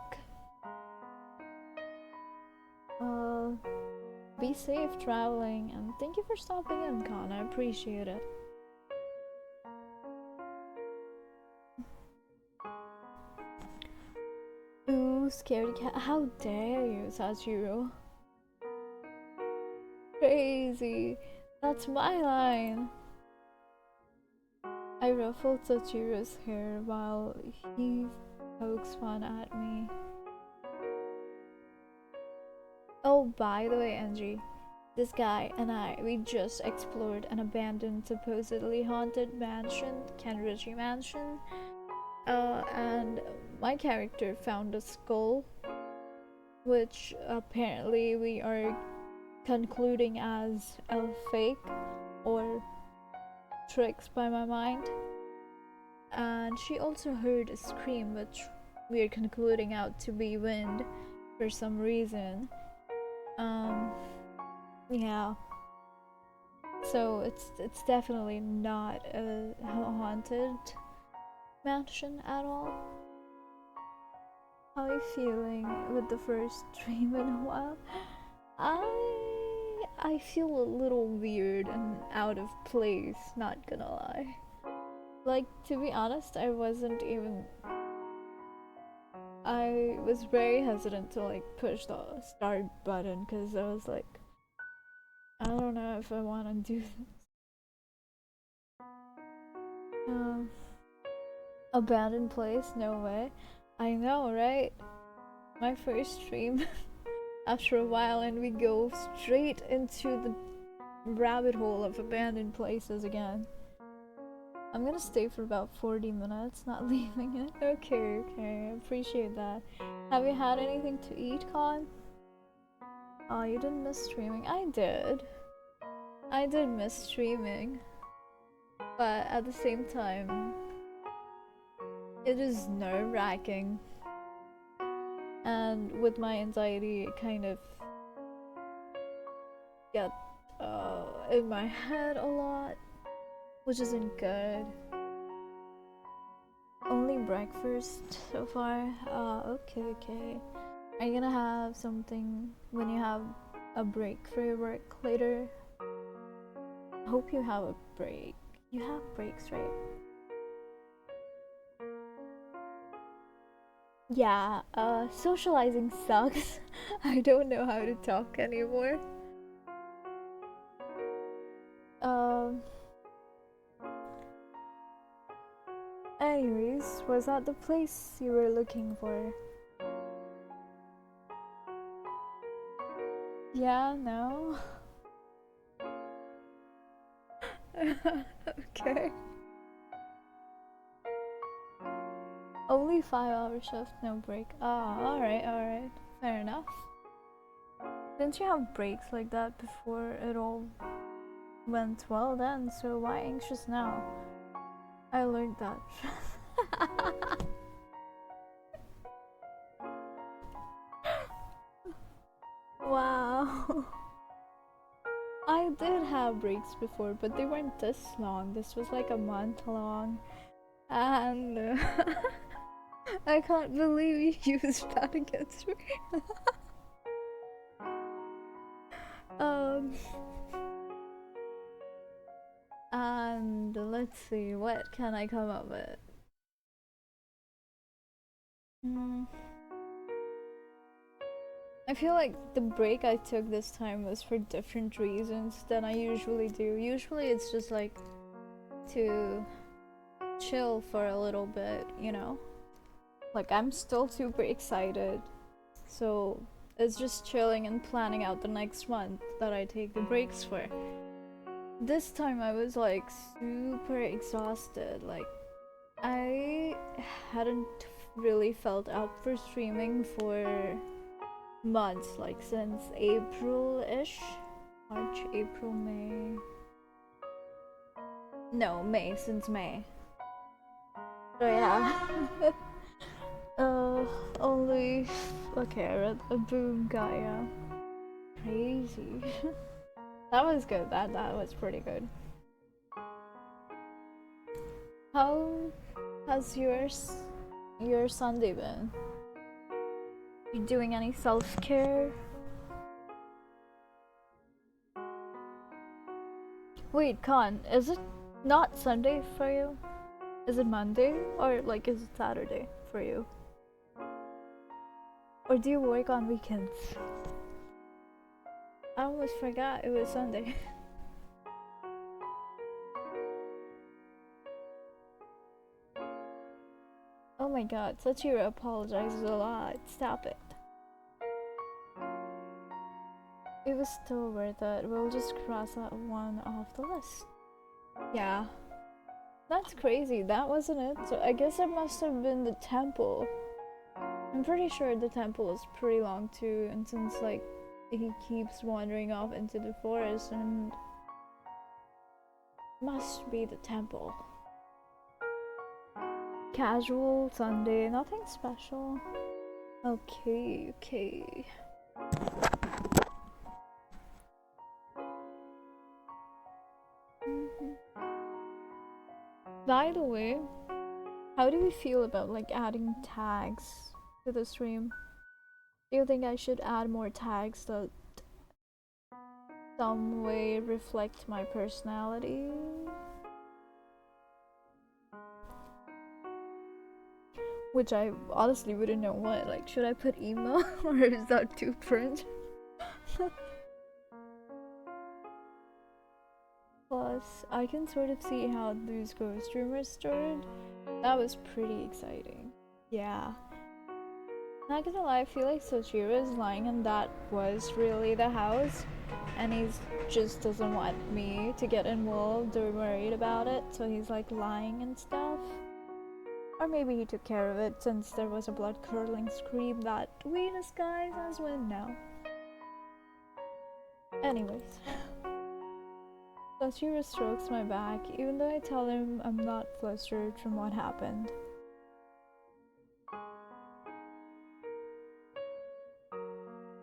Be safe traveling, and thank you for stopping in, Con. I appreciate it. Ooh, scaredy cat. How dare you, Sachiro? Crazy. That's my line. I ruffled Sachiro's hair while he pokes fun at me. Oh, by the way, Angie, this guy and we just explored an abandoned, supposedly haunted mansion, Kenrichi Mansion. And my character found a skull, which apparently we are concluding as a fake or tricks by my mind. And she also heard a scream, which we are concluding out to be wind for some reason. Yeah. So it's definitely not a haunted mansion at all. How are you feeling with the first stream in a while? I feel a little weird and out of place, not gonna lie. Like, to be honest, I was very hesitant to like push the start button because I was like, I don't know if I want to do this. Abandoned place? No way. I know, right? My first stream after a while, and we go straight into the rabbit hole of abandoned places again. I'm gonna stay for about 40 minutes, not leaving it. Okay, I appreciate that. Have you had anything to eat, Con? Oh, you didn't miss streaming? I did. I did miss streaming. But at the same time, it is nerve-wracking. And with my anxiety, it kind of get in my head a lot, which isn't good. Only breakfast so far. Okay. Are you gonna have something when you have a break for your work later? I hope you have a break. You have breaks, right? Yeah, socializing sucks. I don't know how to talk anymore. Anyways, was that the place you were looking for? Yeah, no? Okay. Only 5-hour shift, no break. Ah, alright. Fair enough. Didn't you have breaks like that before it all went well then? So why anxious now? I learned that. Wow. I did have breaks before, but they weren't this long. This was like a month long. And I can't believe you used that against me. And let's see, what can I come up with? I feel like the break I took this time was for different reasons than I usually do. Usually it's just like to chill for a little bit, you know? Like, I'm still super excited, so it's just chilling and planning out the next month that I take the breaks for. This time I was like super exhausted. Like, I hadn't really felt up for streaming for months, like since April-ish. March, April, May. No, May, since May. So yeah. uh, only. Okay, I read a boom Gaia. Crazy. That was good. That was pretty good. How has your Sunday been? You doing any self-care? Wait, Khan, is it not Sunday for you? Is it Monday or like is it Saturday for you? Or do you work on weekends? I almost forgot it was Sunday. Oh my god, Sachira apologizes a lot. Stop it. It was still worth it. We'll just cross that one off the list. Yeah. That's crazy. That wasn't it. So I guess it must have been the temple. I'm pretty sure the temple is pretty long too, and since like he keeps wandering off into the forest, and must be the temple. Casual Sunday, nothing special. Okay, okay. By the way, how do you feel about like adding tags to the stream? Do you think I should add more tags that some way reflect my personality? Which I honestly wouldn't know what. Like, should I put emo or is that too cringe? Plus, I can sort of see how those ghost rumors started. That was pretty exciting. Yeah. Not gonna lie, I feel like Sochiro is lying and that was really the house. And he just doesn't want me to get involved or worried about it, so he's like lying and stuff. Or maybe he took care of it since there was a blood-curdling scream that we disguise as wind now. Anyways. Sochiro strokes my back, even though I tell him I'm not flustered from what happened.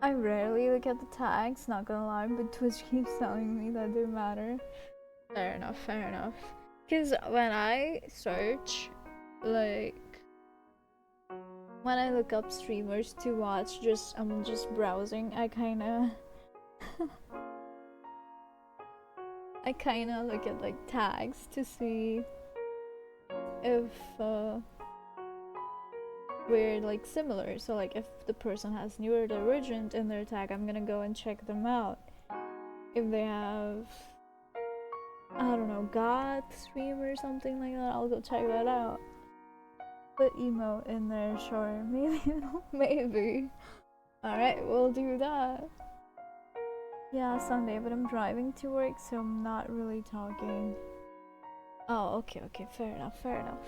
I rarely look at the tags, not gonna lie, but Twitch keeps telling me that they matter. Fair enough, fair enough. Because when I search, like, when I look up streamers to watch, I'm just browsing, I kinda look at like tags to see if we're like similar. So like if the person has neurodivergent in their tag, I'm gonna go and check them out. If they have, I don't know, goth stream or something like that, I'll go check that out. Put emo in there, sure, maybe. Maybe. Alright, we'll do that. Yeah, Sunday, but I'm driving to work, so I'm not really talking. Oh, okay, fair enough, fair enough.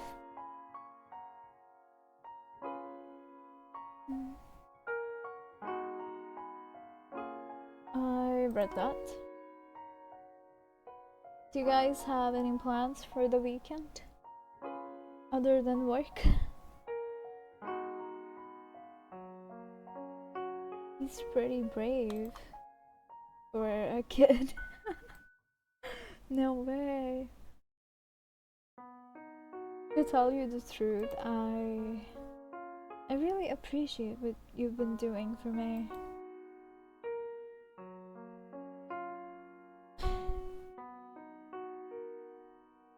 I read that. Do you guys have any plans for the weekend? Other than work? He's pretty brave for a kid. No way. To tell you the truth, I really appreciate what you've been doing for me.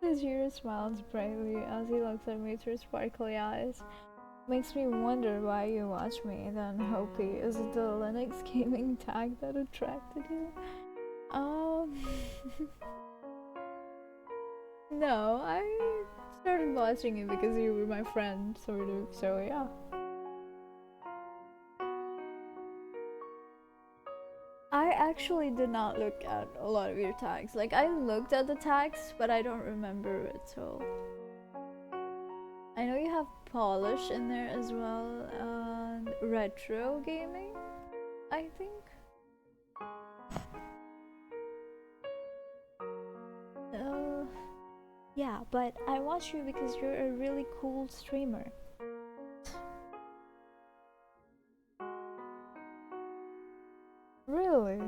Tajiro smiles brightly as he looks at me through sparkly eyes. Makes me wonder why you watch me then, Hopi. Is it the Linux gaming tag that attracted you? No, I started watching you because you were my friend, sort of, so yeah. I actually did not look at a lot of your tags. Like, I looked at the tags, but I don't remember it, so... I know you have Polish in there as well, and retro gaming, I think. Yeah, but I watch you because you're a really cool streamer. Really?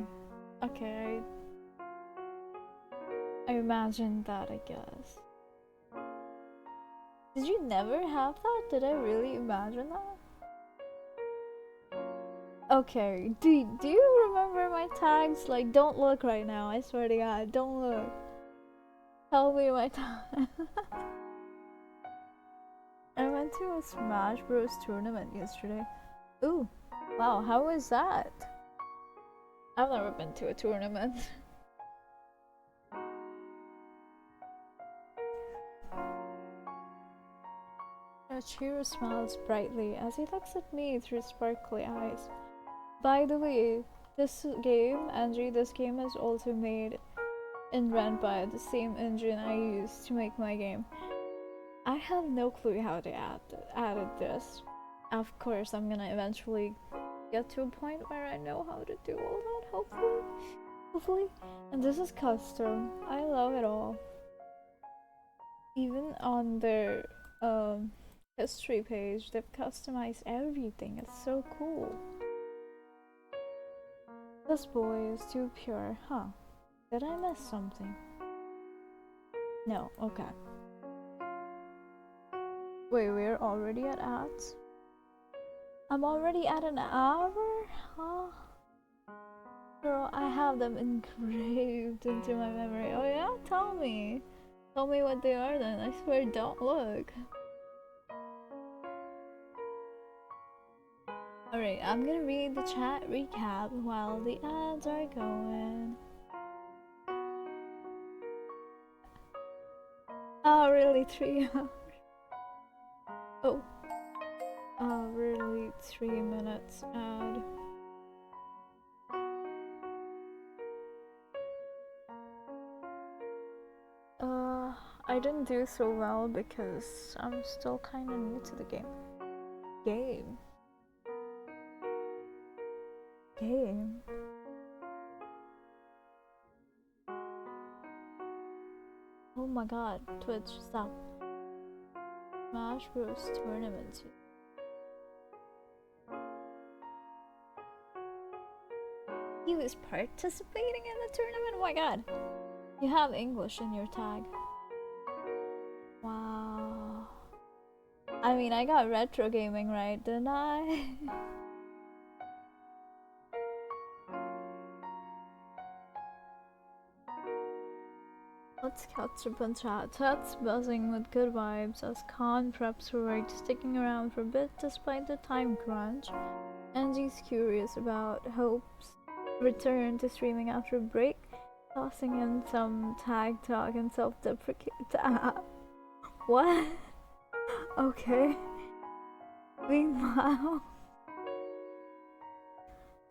Okay, I imagined that, I guess. Did you never have that? Did I really imagine that? Okay, do you remember my tags? Like, don't look right now, I swear to God, don't look. Tell me my tags. I went to a Smash Bros tournament yesterday. Ooh, wow, how was that? I've never been to a tournament. Chihiro smiles brightly as he looks at me through sparkly eyes. By the way, this game, Angie, this game is also made in Ren'Py, the same engine I used to make my game. I have no clue how they added this. Of course, I'm gonna eventually get to a point where I know how to do all that, hopefully. And this is custom. I love it all. Even on their history page, they've customized everything. It's so cool. This boy is too pure, huh? Did I miss something? No, okay. Wait, we're already at ads? I'm already at an hour? Huh? Girl, I have them engraved into my memory. Oh yeah? Tell me. Tell me what they are then. I swear, don't look. Alright, I'm gonna read the chat recap while the ads are going. Oh, really? 3 hours? Oh. Oh, really? 3 minutes ad. I didn't do so well because I'm still kinda new to the game. Game? Oh my god, Twitch, stop. Smash Bros. Tournament. He was participating in the tournament? Oh my god. You have English in your tag. Wow. I mean, I got retro gaming right, didn't I? Let's catch up on chat. Chat's buzzing with good vibes as Khan preps for work, sticking around for a bit despite the time crunch. Angie's curious about Hope's return to streaming after a break, tossing in some tag talk and self-deprecate. What? Okay. Meanwhile,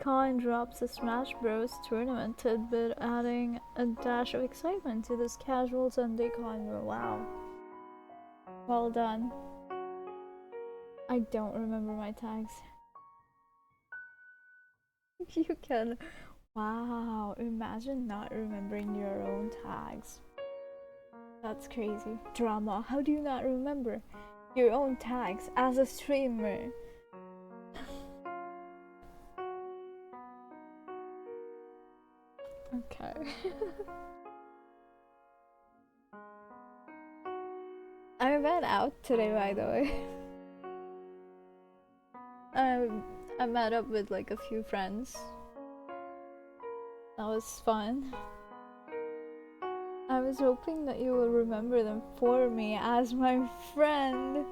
Khan drops a Smash Bros. Tournament tidbit, adding a dash of excitement to this casual Sunday convo. Wow. Well done. I don't remember my tags. You can. Wow, imagine not remembering your own tags. That's crazy. Drama. How do you not remember your own tags as a streamer? Okay. I went out today, by the way. I met up with like a few friends. That was fun. I was hoping that you will remember them for me as my friend.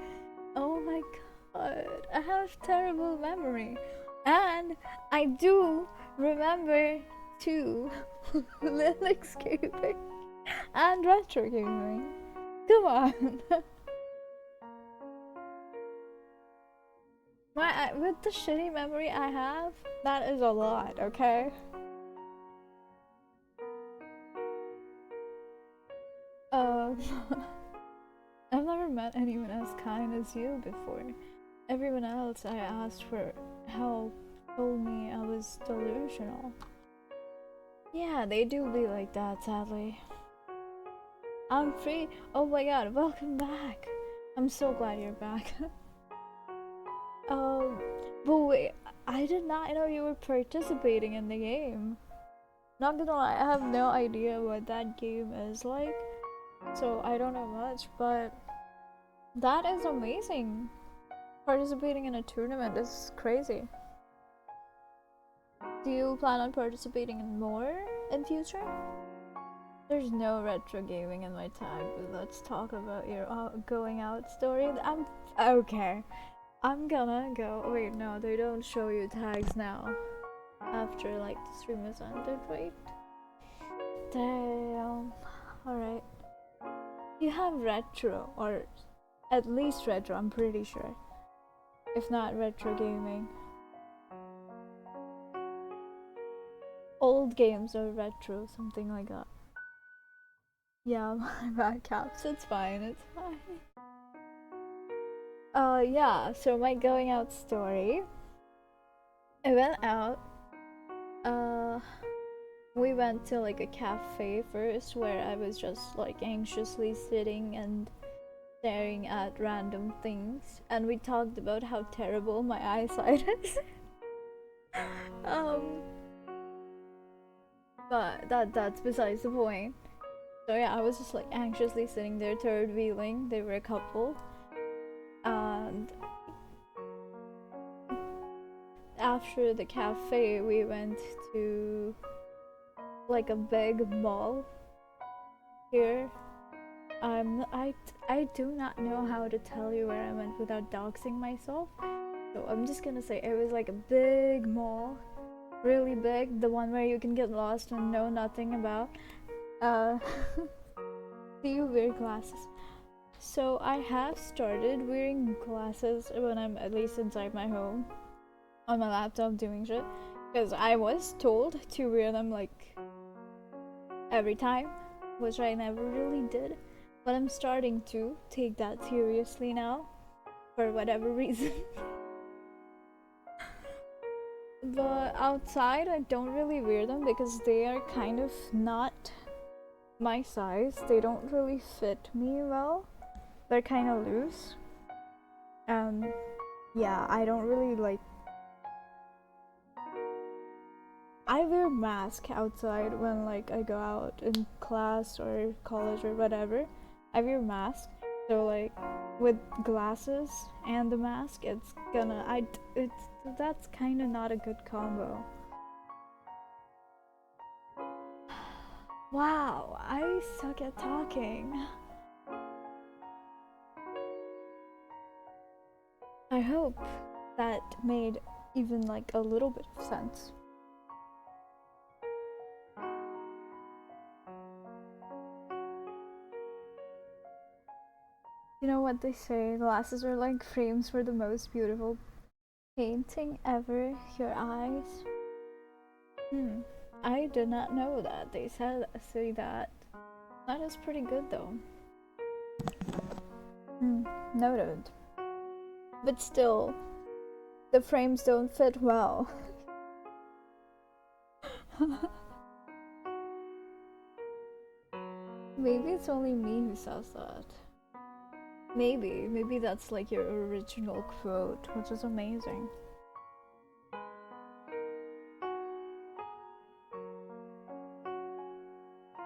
Oh my god, I have terrible memory. And I do remember too Linux gaming and retro gaming. Come on. With the shitty memory I have, that is a lot, okay? I've never met anyone as kind as you before. Everyone else I asked for help told me I was delusional. Yeah, they do be like that, sadly. I'm free. Oh my god, welcome back. I'm so glad you're back. um, but wait, I did not know you were participating in the game. Not gonna lie, I have no idea what that game is like, so I don't know much, but that is amazing. Participating in a tournament is crazy. Do you plan on participating in more in future? There's no retro gaming in my tag, but let's talk about your going out story. I'm okay. I'm gonna go. Wait, no, they don't show you tags now. After like the stream is ended, right? Damn. Alright. You have retro, or at least retro, I'm pretty sure. If not retro gaming. Old games are retro, something like that. Yeah, my bad caps. It's fine, it's fine. Yeah, so my going out story. I went out. We went to like a cafe first where I was just like anxiously sitting and staring at random things, and we talked about how terrible my eyesight is. um, but that's besides the point. So yeah, I was just like anxiously sitting there, third wheeling. They were a couple, and after the cafe, we went to like a big mall here. I do not know how to tell you where I went without doxing myself. So I'm just gonna say it was like a big mall, really big, the one where you can get lost and know nothing about. Do you wear glasses? So I have started wearing glasses when I'm at least inside my home, on my laptop doing shit, because I was told to wear them like every time, which I never really did. But I'm starting to take that seriously now, for whatever reason. But outside, I don't really wear them because they are kind of not my size. They don't really fit me well. They're kind of loose. And yeah, I don't really like. I wear mask outside when like I go out in class or college or whatever. I wear mask. So like with glasses and the mask, it's that's kind of not a good combo. Wow, I suck at talking. I hope that made even like a little bit of sense. You know what they say, glasses are like frames for the most beautiful painting ever, your eyes. I did not know that. They say that. That is pretty good though. Noted. But still, the frames don't fit well. Maybe it's only me who says that. Maybe that's like your original quote, which is amazing.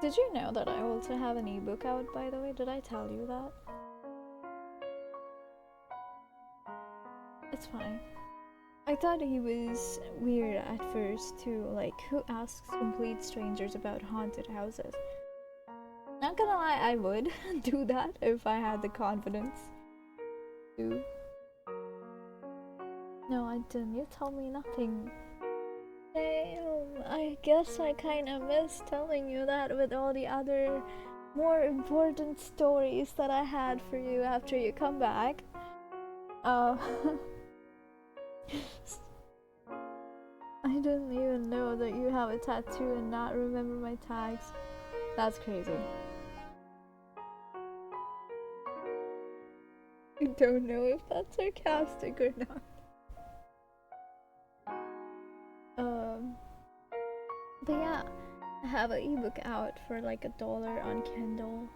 Did you know that I also have an ebook out, by the way? Did I tell you that? It's fine. I thought he was weird at first too, like who asks complete strangers about haunted houses? Not gonna lie, I would do that if I had the confidence to. No, I didn't. You tell me nothing. Damn, I guess I kinda miss telling you that with all the other more important stories that I had for you after you come back. I didn't even know that you have a tattoo and not remember my tags. That's crazy. I don't know if that's sarcastic or not. But yeah, I have an ebook out for like $1 on Kindle.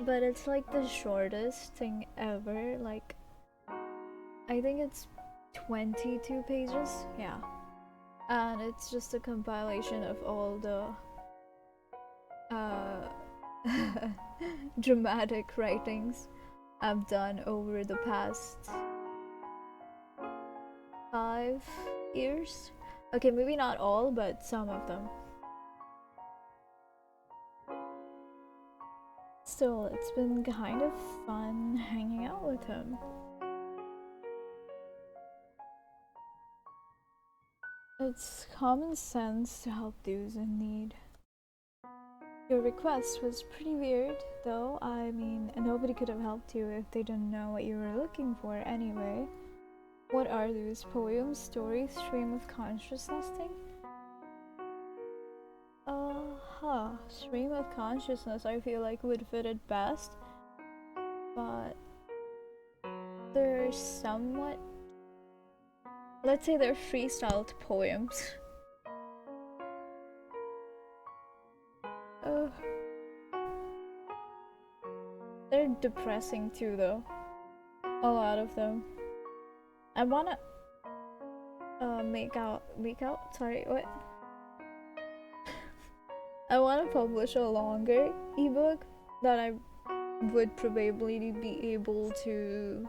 but it's like the shortest thing ever. Like, I think it's 22 pages. Yeah. And it's just a compilation of all the uh, dramatic writings I've done over the past 5 years. Okay, maybe not all, but some of them. Still, it's been kind of fun hanging out with him. It's common sense to help those in need. Your request was pretty weird, though. I mean, nobody could have helped you if they didn't know what you were looking for anyway. What are those poems, stories, stream of consciousness thing? Stream of consciousness I feel like would fit it best, but they're somewhat, let's say they're freestyled poems. uh, they're depressing too though, a lot of them. I wanna make out, sorry, what? I wanna publish a longer ebook that I would probably be able to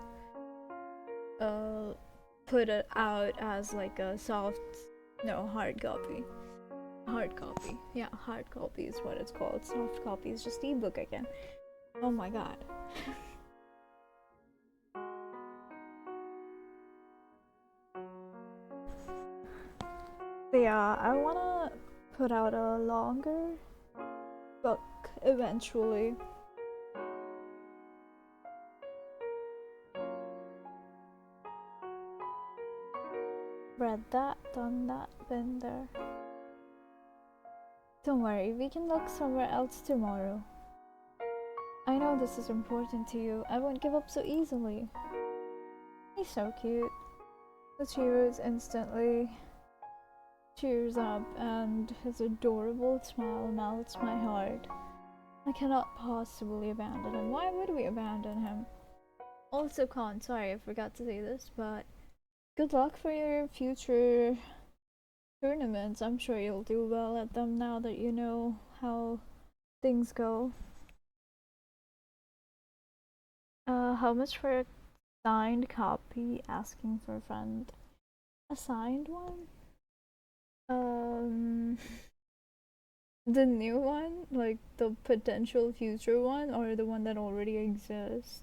put it out as like a hard copy. Hard copy. Yeah, hard copy is what it's called. Soft copy is just ebook again. Oh my god. Yeah, I wanna put out a longer book eventually. Read that, done that, been there. Don't worry, we can look somewhere else tomorrow. I know this is important to you. I won't give up so easily. He's so cute. The cheers instantly cheers up, and his adorable smile melts my heart. I cannot possibly abandon him. Why would we abandon him? Also, Con, sorry, I forgot to say this, but good luck for your future tournaments. I'm sure you'll do well at them now that you know how things go. How much for a signed copy? Asking for a friend. A signed one? The new one? Like the potential future one, or the one that already exists?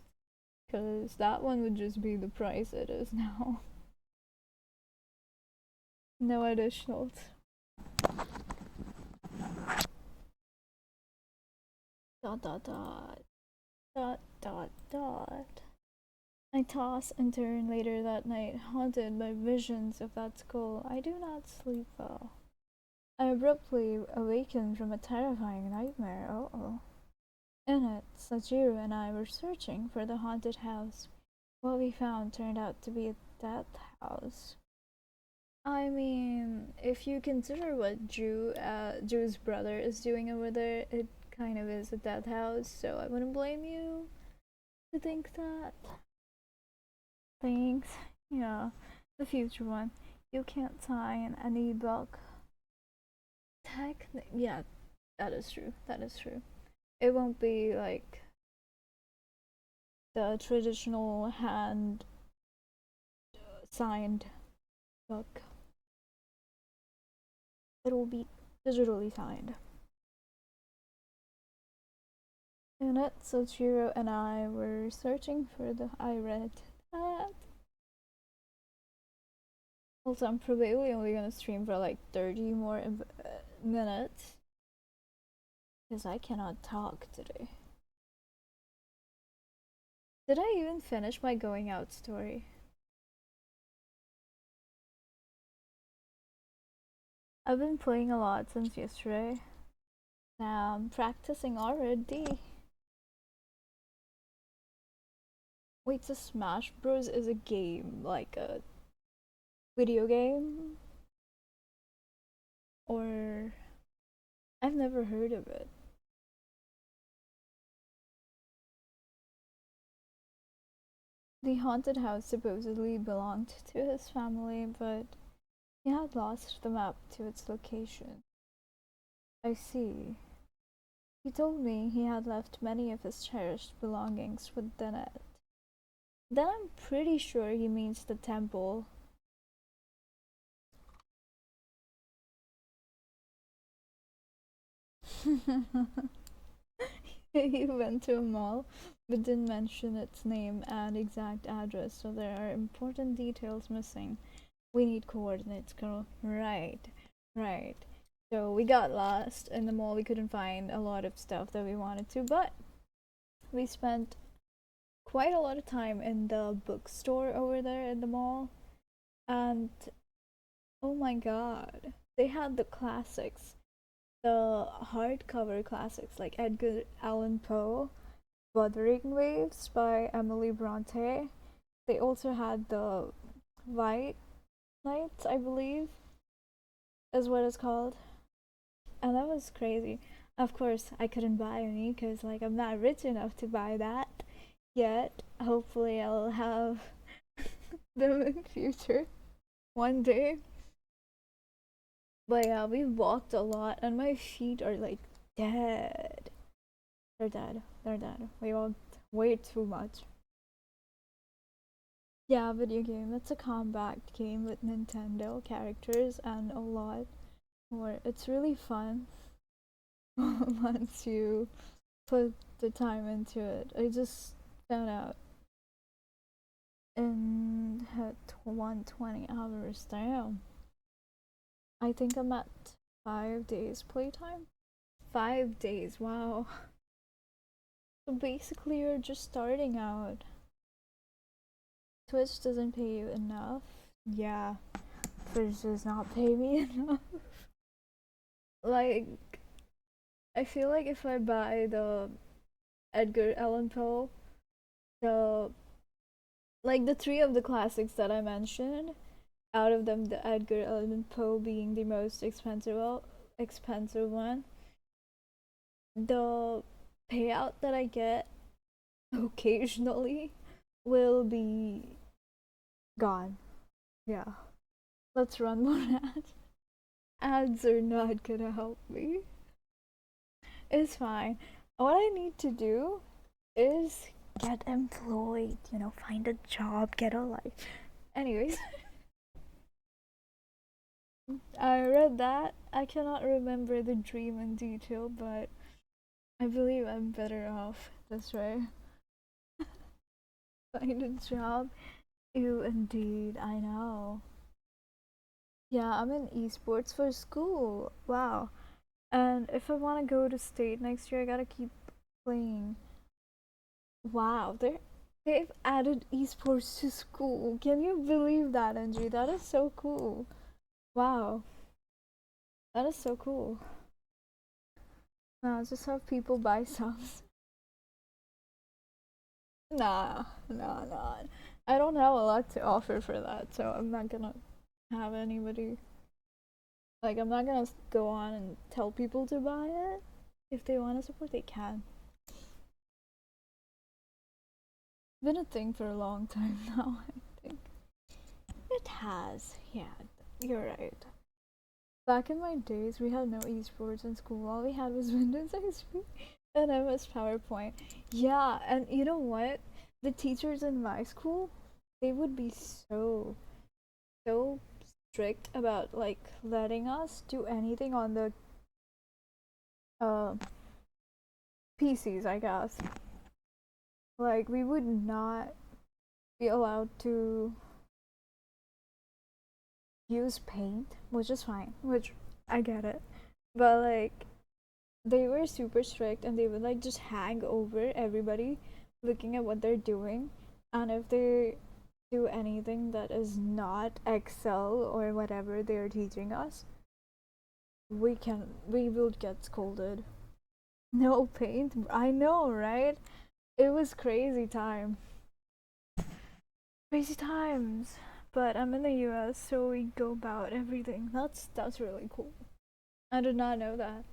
Because that one would just be the price it is now. No additionals. Dot dot dot. Dot dot dot. I toss and turn later that night, haunted by visions of that skull. I do not sleep well. I abruptly awakened from a terrifying nightmare. Oh. In it, Sajiro and I were searching for the haunted house. What we found turned out to be a death house. I mean, if you consider what Drew's brother is doing over there, it kind of is a death house, so I wouldn't blame you to think that. Thanks. Yeah, the future one. You can't sign an ebook. Yeah, that is true. That is true. It won't be like the traditional hand signed book. It'll be digitally signed. In it, Soichiro and I were searching for the. I read that. Also, I'm probably only gonna stream for like 30 more minutes because I cannot talk today. Did I even finish my going out story? I've been playing a lot since yesterday. Now I'm practicing already. Wait, so Smash Bros is a game, like a video game? Or I've never heard of it. The haunted house supposedly belonged to his family, but he had lost the map to its location. I see. He told me he had left many of his cherished belongings within it. Then I'm pretty sure he means the temple. He went to a mall but didn't mention its name and exact address, so there are important details missing. We need coordinates, girl. Right, right. So we got lost in the mall. We couldn't find a lot of stuff that we wanted to, but we spent quite a lot of time in the bookstore over there in the mall. And oh my god, they had the classics, the hardcover classics like Edgar Allan Poe, Wuthering Waves by Emily Bronte. They also had the White Knights, I believe, is what it's called. And that was crazy. Of course, I couldn't buy any because, like, I'm not rich enough to buy that yet. Hopefully, I'll have them in future one day. But yeah, we walked a lot, and my feet are like dead. They're dead. They're dead. We walked way too much. Yeah, video game. It's a combat game with Nintendo characters and a lot more. It's really fun once you put the time into it. I just found out in 120 hours. Damn. I think I'm at 5 days playtime. 5 days. Wow. So basically, you're just starting out. Twitch doesn't pay you enough. Yeah, Twitch does not pay me enough. Like, I feel like if I buy the Edgar Allan Poe, the like the three of the classics that I mentioned, out of them, the Edgar Allan Poe being the most expensive one, the payout that I get occasionally will be gone. Yeah. Let's run more ads. Ads are not gonna help me. It's fine. What I need to do is get employed, find a job, get a life. Anyways, I read that. I cannot remember the dream in detail, but I believe I'm better off this way. Find a job. Ew, indeed, I know. Yeah, I'm in esports for school. Wow. And if I want to go to state next year, I gotta keep playing. Wow, they've added esports to school. Can you believe that, Angie? That is so cool. Wow, that is so cool. Nah, just have people buy subs. Nah. I don't have a lot to offer for that, so I'm not gonna have anybody. Like, I'm not gonna go on and tell people to buy it. If they want to support, they can. Been a thing for a long time now, I think. It has, yeah, you're right. Back in my days, we had no esports in school. All we had was Windows XP and MS PowerPoint. Yeah, and you know what? The teachers in my school, they would be so strict about like letting us do anything on the uh, PCs, I guess. Like we would not be allowed to use paint, which is fine, which I get it. But like they were super strict and they would like just hang over everybody looking at what they're doing, and if they do anything that is not Excel or whatever they're teaching us, we will get scolded. No paint. I know, right? It was crazy time. Crazy times. But I'm in the US, so we go about everything. That's really cool. I did not know that.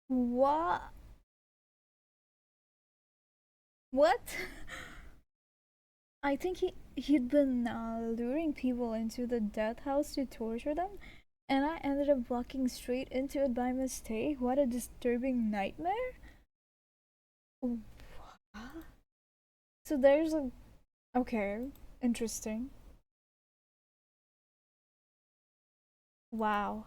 What? What? I think he'd been luring people into the death house to torture them, and I ended up walking straight into it by mistake. What a disturbing nightmare! What? So there's a okay, interesting. Wow,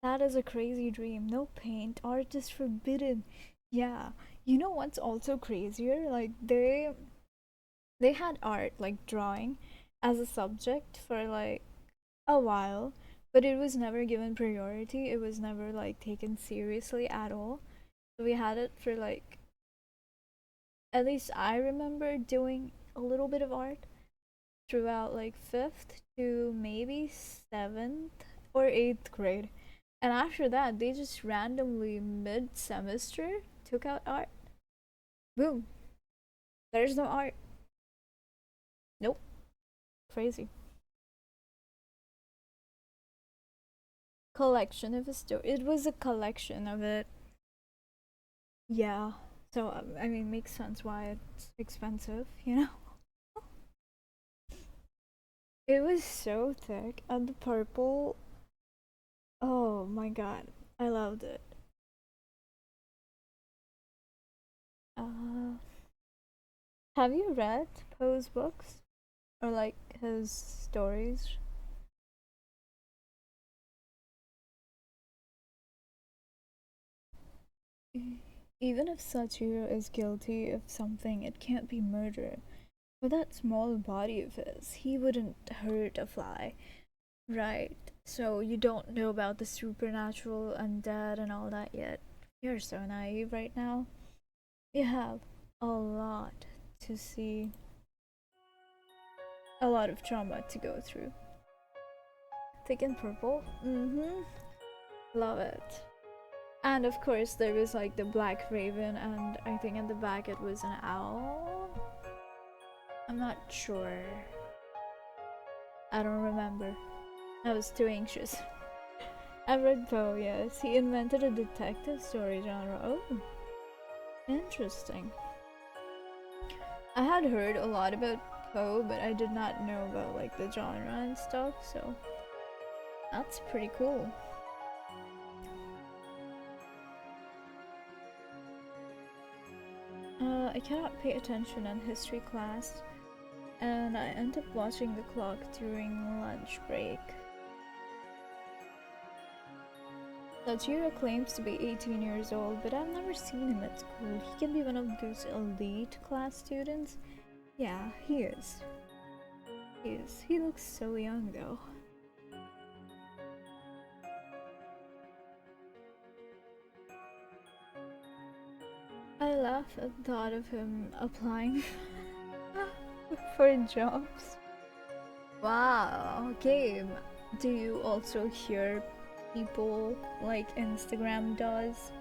that is a crazy dream. No paint, art is forbidden. Yeah, you know what's also crazier? Like they had art, like drawing, as a subject for like a while, but it was never given priority. It was never like taken seriously at all. So we had it for like, at least I remember doing a little bit of art throughout like 5th to maybe 7th or 8th grade. And after that, they just randomly mid semester took out art. Boom. There's no art. Nope. Crazy. Collection of a story. It was a collection of it. Yeah. So I mean, makes sense why it's expensive, you know. It was so thick, and the purple. Oh my god, I loved it. Uh, have you read Poe's books or like his stories? Even if Sachiro is guilty of something, it can't be murder. With that small body of his, he wouldn't hurt a fly. Right. So you don't know about the supernatural, undead, and all that yet. You're so naive right now. You have a lot to see, a lot of trauma to go through. Thick and purple? Mm hmm. Love it. And of course, there was like the Black Raven, and I think in the back it was an owl. I'm not sure. I don't remember. I was too anxious. I've read Poe, yes. He invented a detective story genre. Oh, interesting. I had heard a lot about Poe, but I did not know about like the genre and stuff, so that's pretty cool. I cannot pay attention in history class, and I end up watching the clock during lunch break. Tajiro claims to be 18 years old, but I've never seen him at school. He can be one of those elite class students. Yeah, he is. He is. He looks so young though. I laugh at the thought of him applying for jobs. Wow, game. Do you also hear people like Instagram does?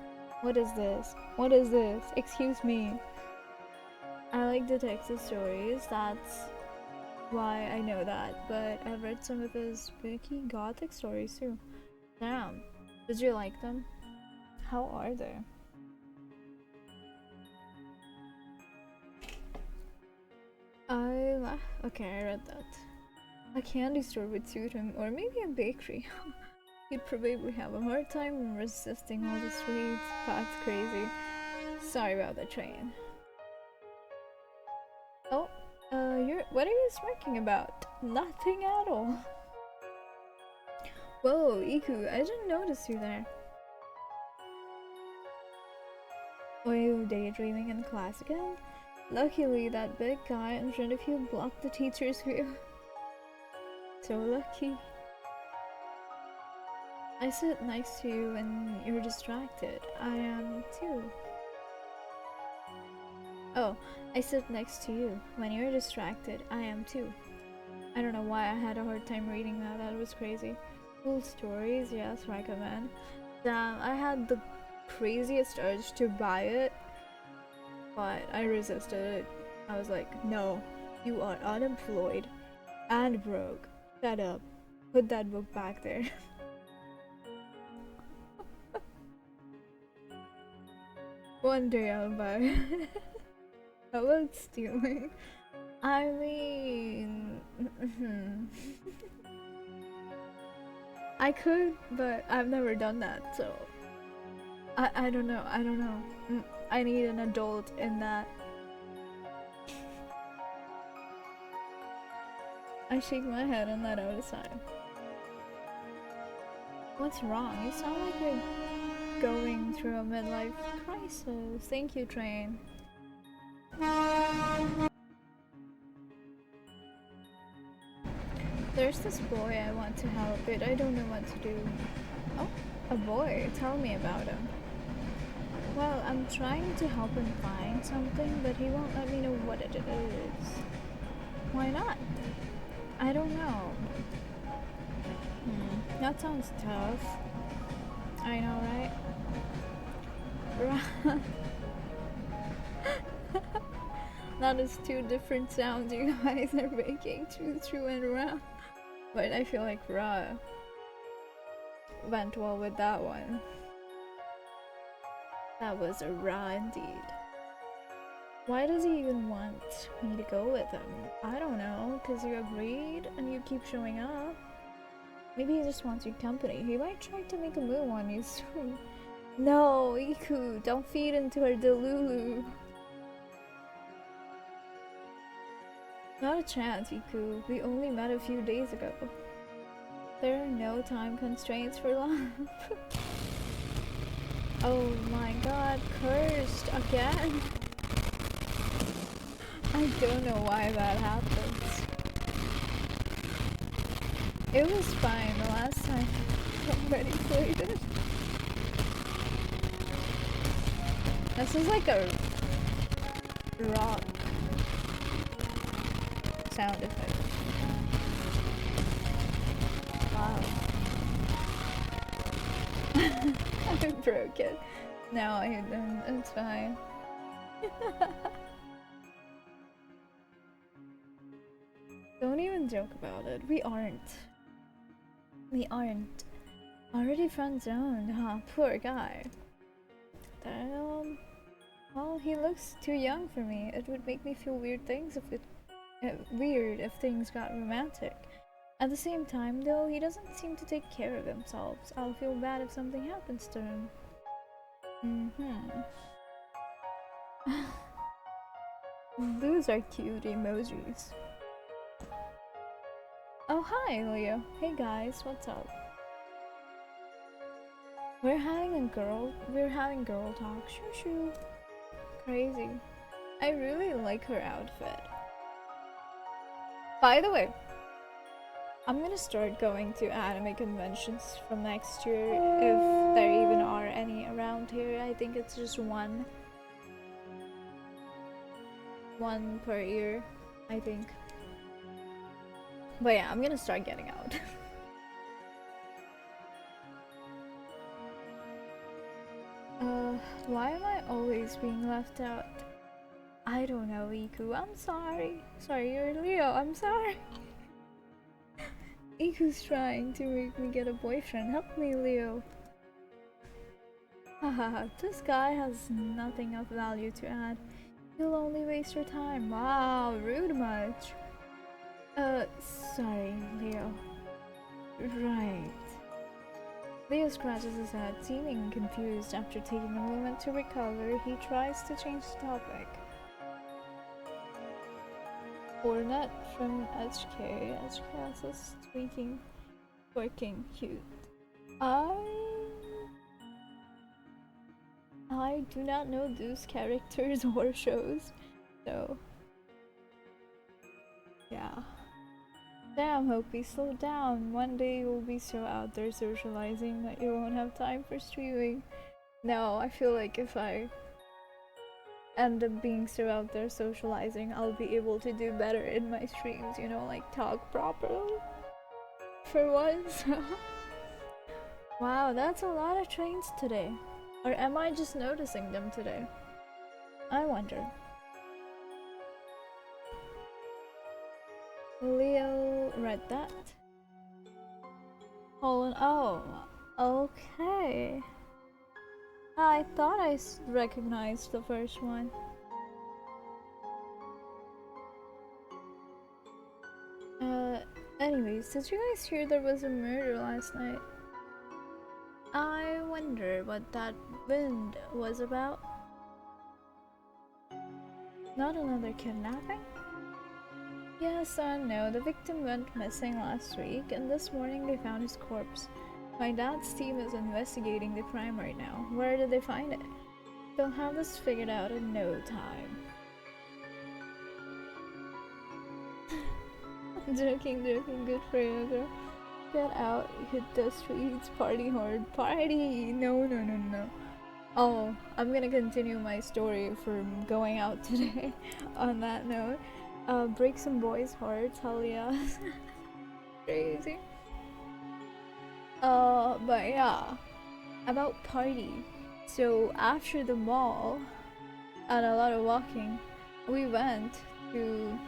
What is this? What is this? Excuse me. I like detective stories, that's why I know that, but I've read some of his spooky gothic stories too. Damn. Did you like them? How are they? Okay, I read that. A candy store would suit him, or maybe a bakery. He'd probably have a hard time resisting all the sweets. That's crazy. Sorry about the train. Oh, what are you smirking about? Nothing at all. Whoa, Iku, I didn't notice you there. Were you daydreaming in class again? Luckily, that big guy in front of you blocked the teacher's view. So lucky. I sit next to you when you're distracted. I am too. Oh, I sit next to you when you're distracted. I am too. I don't know why I had a hard time reading that. That was crazy. Cool stories, yes, recommend. Damn, I had the craziest urge to buy it, but I resisted it. I was like, no, you are unemployed and broke. Shut up. Put that book back there. One day I'll buy. How about stealing? I mean, I could, but I've never done that, so I don't know. I don't know. I need an adult in that. I shake my head and let out a sigh. What's wrong? You sound like you're going through a midlife crisis. Thank you, Train. There's this boy I want to help, but I don't know what to do. Oh, a boy. Tell me about him. Well, I'm trying to help him find something, but he won't let me know what it is. Why not? I don't know. That sounds tough. I know, right? That is two different sounds you guys are making through and around. But I feel like Ra went well with that one. That was a Ra indeed. Why does he even want me to go with him? I don't know, because you agreed and you keep showing up. Maybe he just wants your company. He might try to make a move on you soon. No, Iku, don't feed into her delulu. Not a chance, Iku. We only met a few days ago. There are no time constraints for love. Oh my god, cursed again. I don't know why that happens. It was fine the last time somebody played it. This is like a rock sound effect. Wow. I broke it. No, I didn't. It's fine. Don't even joke about it. We aren't. Already friend zoned, huh? Poor guy. Damn. Well, he looks too young for me. It would make me feel weird if things got romantic. At the same time, though, he doesn't seem to take care of himself. So I'll feel bad if something happens to him. Those are cute emojis. Oh, hi, Leo. Hey guys, what's up? We're having girl talk. Shoo shoo. Crazy. I really like her outfit. By the way, I'm gonna start going to anime conventions from next year, if there even are any around here. I think it's just one per year, I think. But yeah, I'm gonna start getting out. Why am I always being left out? I don't know, Iku. I'm sorry. Sorry, you're Leo. I'm sorry. Iku's trying to make me get a boyfriend. Help me, Leo. Haha, this guy has nothing of value to add. He'll only waste your time. Wow, rude much. Sorry, Leo. Right. Leo scratches his head, seeming confused. After taking a moment to recover, he tries to change the topic. Ornette from HK. HK is tweaking, twerking, cute. I do not know those characters or shows, so yeah. Damn, Hopi, slow down. One day you'll be so out there socializing that you won't have time for streaming. No, I feel like if I end up being so out there socializing, I'll be able to do better in my streams, you know, like talk properly. For once. Wow, that's a lot of trains today. Or am I just noticing them today? I wonder. Leo read that. Oh, okay. I thought I recognized the first one. Anyways, did you guys hear there was a murder last night? I wonder what that wind was about. Not another kidnapping? Yes and no. The victim went missing last week, and this morning they found his corpse. My dad's team is investigating the crime right now. Where did they find it? They'll have this figured out in no time. joking, good for you, girl. Get out, hit the streets, party hard, party! No. Oh, I'm gonna continue my story from going out today on that note. Break some boys' hearts, hell yeah. Crazy. But yeah, about party. So after the mall and a lot of walking, we went to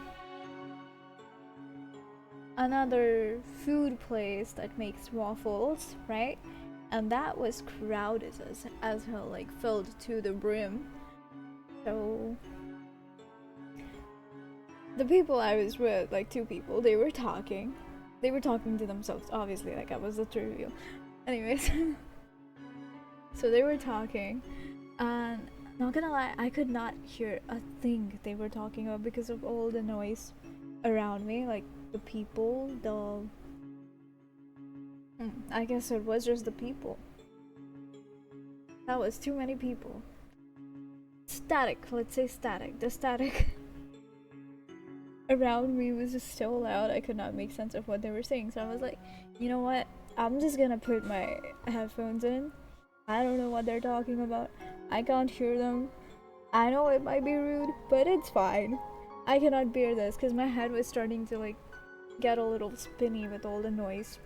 another food place that makes waffles, right? And that was crowded as hell, like filled to the brim. So the people I was with, like 2 people, they were talking to themselves, obviously, like I was the trivial. Anyways, so they were talking, and not gonna lie, I could not hear a thing they were talking about because of all the noise around me, like the people, I guess it was just the people. That was too many people. Static, let's say static. The static around me was just so loud I could not make sense of what they were saying. So I was like, you know what? I'm just gonna put my headphones in. I don't know what they're talking about. I can't hear them. I know it might be rude, but it's fine. I cannot bear this because my head was starting to like get a little spinny with all the noise.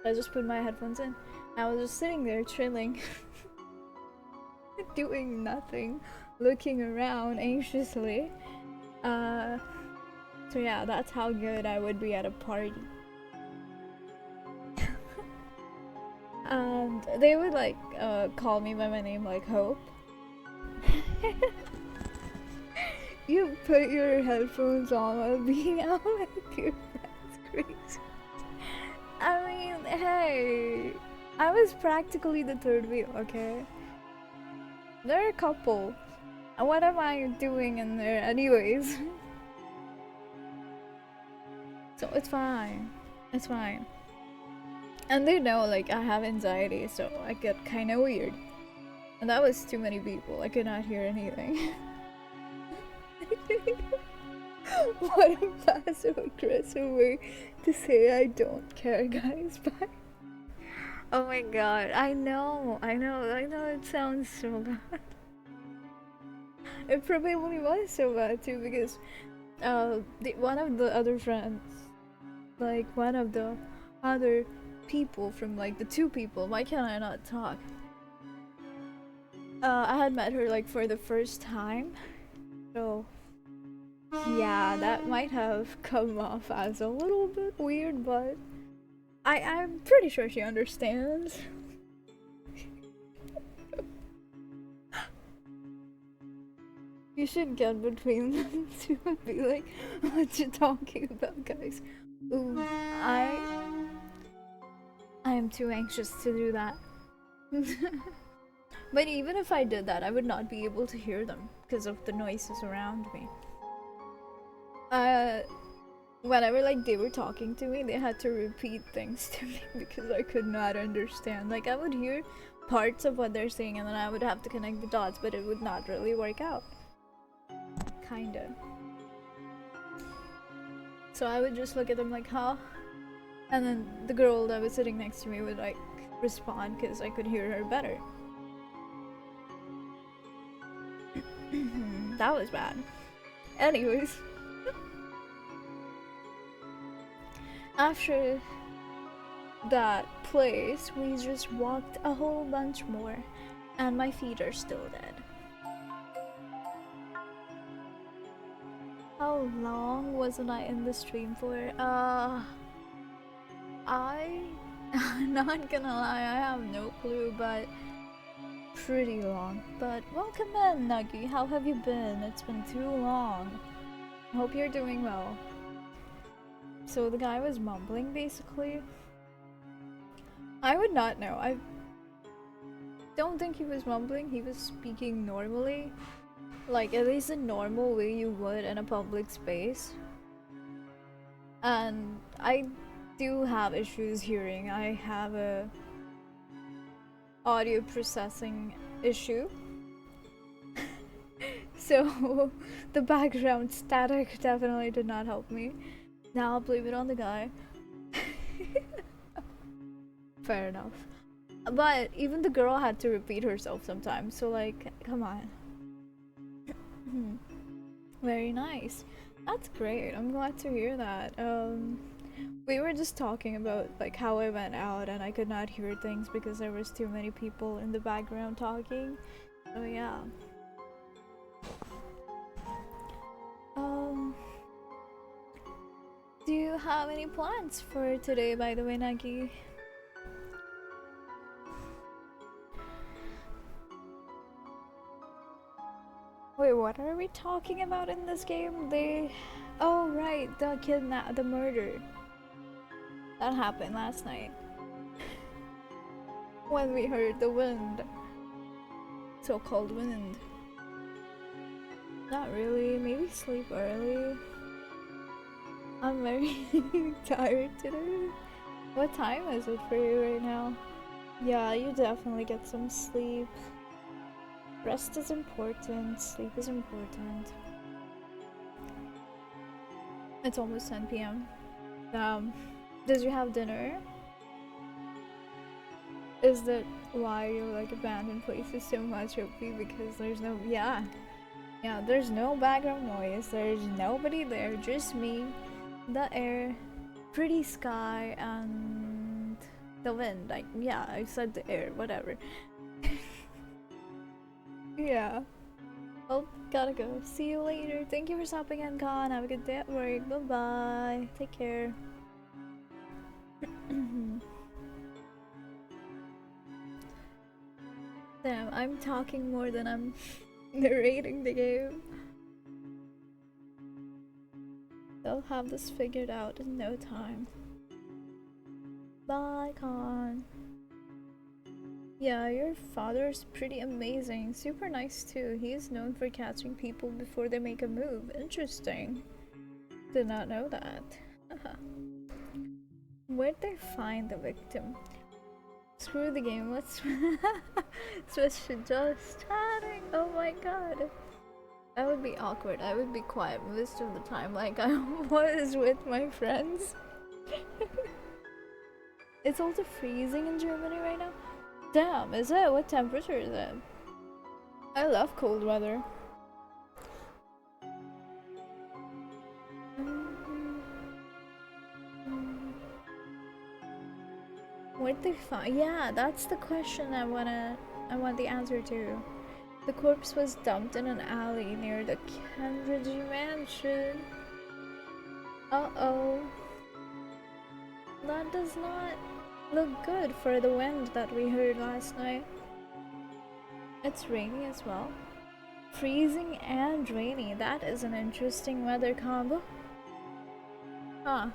I just put my headphones in. I was just sitting there chilling, doing nothing, looking around anxiously. So yeah, that's how good I would be at a party. And they would like call me by my name, like Hope. You put your headphones on while being out with your friends, crazy. I mean, hey, I was practically the third wheel, okay? They're a couple. What am I doing in there anyways? So it's fine. It's fine. And they know like I have anxiety, so I get kinda weird. And that was too many people. I could not hear anything. What a passive aggressive way to say I don't care, guys. Bye. Oh my god, I know it sounds so bad. It probably was so bad too because one of the other friends, like one of the other people from like the 2 people, why can't I not talk? I had met her like for the first time, so yeah, that might have come off as a little bit weird, but I'm pretty sure she understands. You should get between them two and be like, what you talking about, guys? Ooh, I am too anxious to do that. But even if I did that, I would not be able to hear them because of the noises around me. Whenever like they were talking to me, they had to repeat things to me because I could not understand. Like I would hear parts of what they're saying and then I would have to connect the dots, but it would not really work out. Kinda. So I would just look at them like, huh? And then the girl that was sitting next to me would like respond because I could hear her better. That was bad. Anyways. After that place, we just walked a whole bunch more, and my feet are still dead. How long wasn't I in the stream for? I'm not gonna lie, I have no clue, but pretty long. But welcome in, Nuggy. How have you been? It's been too long. I hope you're doing well. So the guy was mumbling basically. I would not know. I don't think he was mumbling. He was speaking normally. Like at least a normal way you would in a public space. And I do have issues hearing. I have a audio processing issue. So the background static definitely did not help me. Now I'll blame it on the guy. Fair enough. But even the girl had to repeat herself sometimes, so like, come on. Very nice. That's great. I'm glad to hear that. We were just talking about like how I went out and I could not hear things because there was too many people in the background talking. So yeah. Do you have any plans for today, by the way, Nagi? Wait, what are we talking about in this game? Oh right, the murder. That happened last night. When we heard the wind. So-called wind. Not really, maybe sleep early. I'm very tired today. What time is it for you right now? Yeah, you definitely get some sleep. Rest is important, sleep is important. It's almost 10 p.m. Did you have dinner? Is that why you like abandoned places so much, Hopi? Because there's no, yeah, there's no background noise, there's nobody there, just me, the air, pretty sky, and the wind. Like, yeah, I said the air, whatever. Yeah. Well, gotta go. See you later. Thank you for stopping in, Khan. Have a good day at work. Bye bye. Take care. Damn, I'm talking more than I'm narrating the game. They'll have this figured out in no time. Bye, Khan. Yeah, your father's pretty amazing. Super nice too. He is known for catching people before they make a move. Interesting. Did not know that. Where'd they find the victim? Screw the game, let's switch to just chatting. Oh my god. That would be awkward. I would be quiet most of the time like I was with my friends. It's also freezing in Germany right now. Damn, is it? What temperature is it? I love cold weather. Where'd they find? Yeah, that's the question I want the answer to. The corpse was dumped in an alley near the Cambridge mansion. Uh-oh. That does not look good for the wind that we heard last night. It's rainy as well. Freezing and rainy. That is an interesting weather combo. Huh.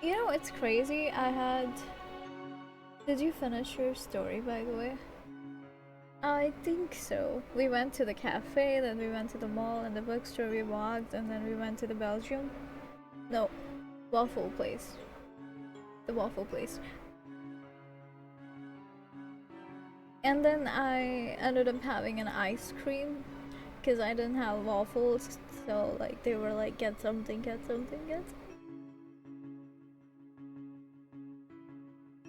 You know, it's crazy. Did you finish your story, by the way? I think so. We went to the cafe, then we went to the mall and the bookstore we walked, and then we went to the Belgium. No, waffle place. The waffle place. And then I ended up having an ice cream because I didn't have waffles, so like they were like, get something, get something, get something.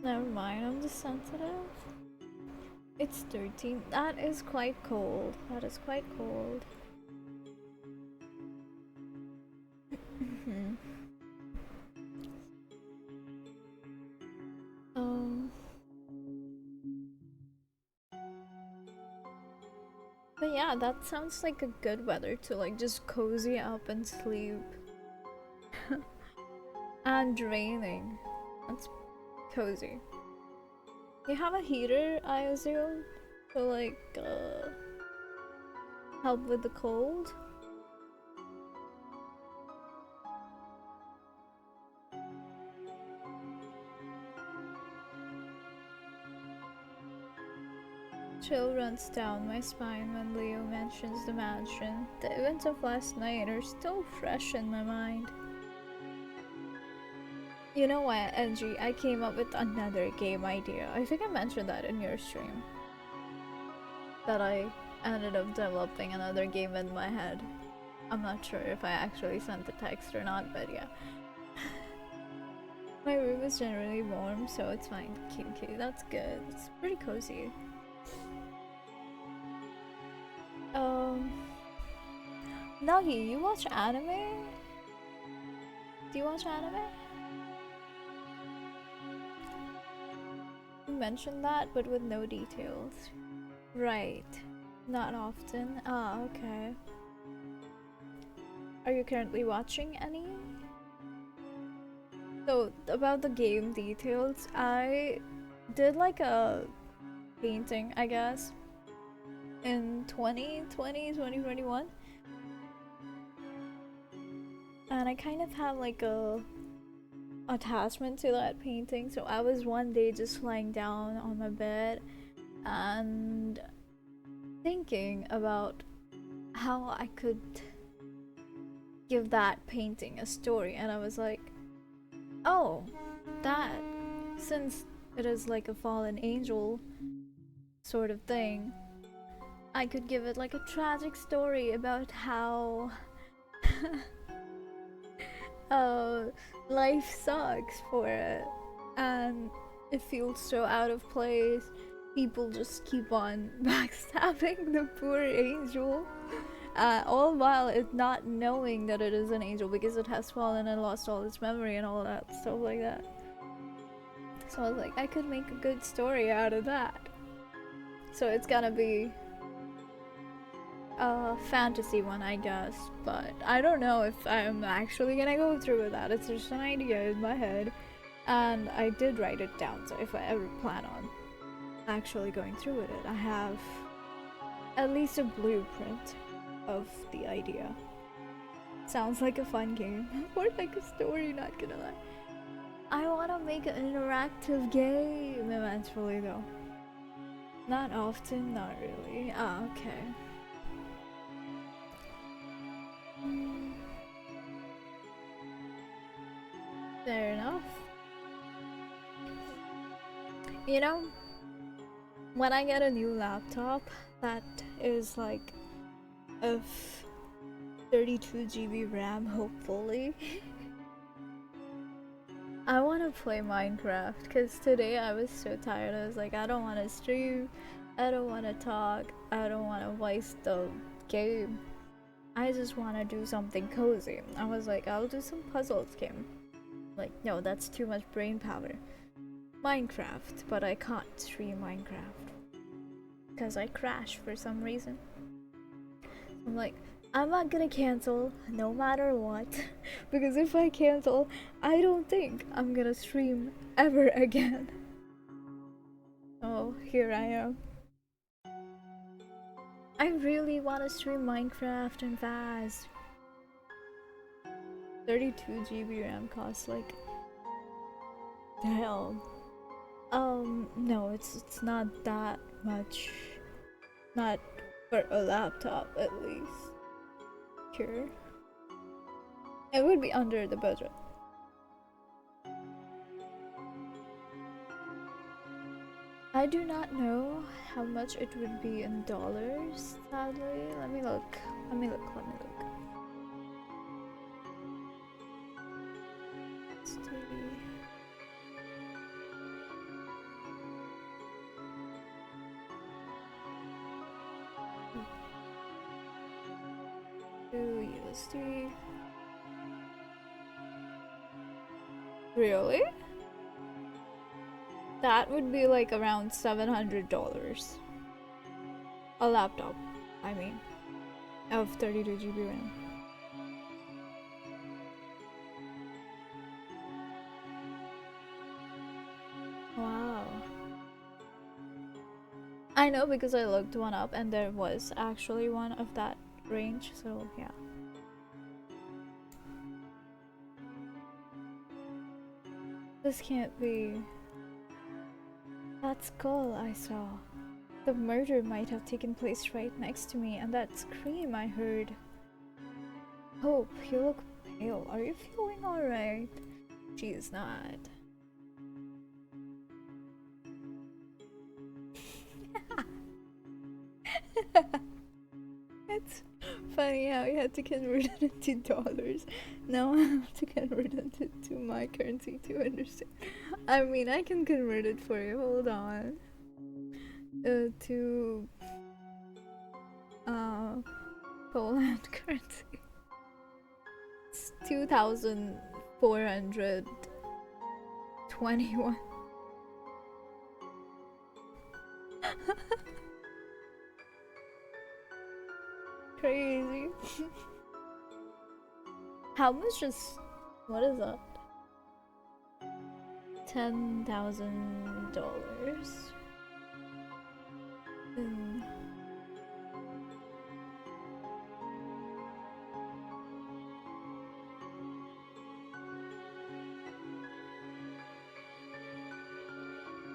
Never mind, I'm just sensitive. It's 13. That is quite cold. That is quite cold. But But yeah, that sounds like a good weather to like just cozy up and sleep. And draining. That's cozy. You have a heater, I assume, to like help with the cold? Chill runs down my spine when Leo mentions the mansion. The events of last night are still fresh in my mind. You know what, Angie? I came up with another game idea. I think I mentioned that in your stream. That I ended up developing another game in my head. I'm not sure if I actually sent the text or not, but yeah. My room is generally warm, so it's fine. Kinky, that's good. It's pretty cozy. Nagi, you watch anime? Do you watch anime? You mentioned that, but with no details. Right. Not often. Ah, okay. Are you currently watching any? So, about the game details, I did like a painting, I guess, in 2021. And I kind of have like a attachment to that painting. So I was one day just lying down on my bed and thinking about how I could give that painting a story, and I was like, oh, that, since it is like a fallen angel sort of thing, I could give it like a tragic story about how life sucks for it and it feels so out of place. People just keep on backstabbing the poor angel, all while it not knowing that it is an angel because it has fallen and lost all its memory and all that stuff like that. So I was like, I could make a good story out of that. So it's gonna be a fantasy one, I guess, but I don't know if I'm actually gonna go through with that. It's just an idea in my head, and I did write it down, so if I ever plan on actually going through with it, I have at least a blueprint of the idea. Sounds like a fun game. Or like a story, not gonna lie. I wanna make an interactive game eventually though. Not often, not really. Ah, okay. Fair enough. You know, when I get a new laptop that is like of 32 GB RAM, hopefully, I want to play Minecraft, because today I was so tired. I was like, I don't want to stream, I don't want to talk, I don't want to waste the game. I just want to do something cozy. I was like, I'll do some puzzles game. Like, no, that's too much brain power. Minecraft, but I can't stream Minecraft because I crash for some reason. I'm like, I'm not gonna cancel no matter what, because if I cancel, I don't think I'm gonna stream ever again. Oh, here I am. I really want to stream Minecraft and Vaz. 32 GB RAM costs like the hell. No, it's not that much. Not for a laptop, at least. Sure. It would be under the budget. I do not know how much it would be in dollars, sadly. Let me look. Let's see. USD. Really? That would be like around $700. A laptop. I mean, of 32 GB RAM. Wow. I know because I looked one up and there was actually one of that range, so yeah. This can't be. That skull I saw. The murder might have taken place right next to me, and that scream I heard. Hope, you look pale. Are you feeling alright? She's not. It's funny how you had to convert it into dollars. Now I have to convert it to my currency to understand. I mean, I can convert it for you. Hold on. To Poland currency. It's 2,421. Crazy. How much is. What is that? $10,000.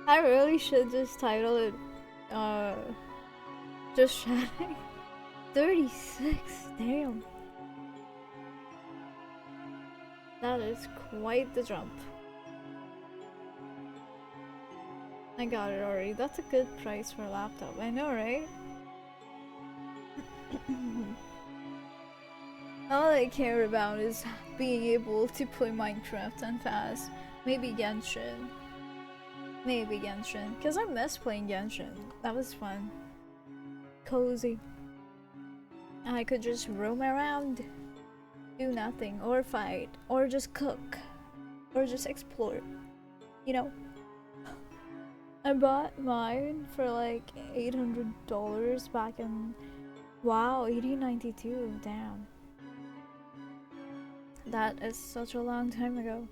I really should just title it, just chatting. 36, damn. That is quite the jump. I got it already. That's a good price for a laptop. I know, right? All I care about is being able to play Minecraft and fast. Maybe Genshin. Because I miss playing Genshin. That was fun. Cozy. I could just roam around, do nothing, or fight, or just cook, or just explore. You know? I bought mine for like $800 back in. Wow, 1892. Damn. That is such a long time ago.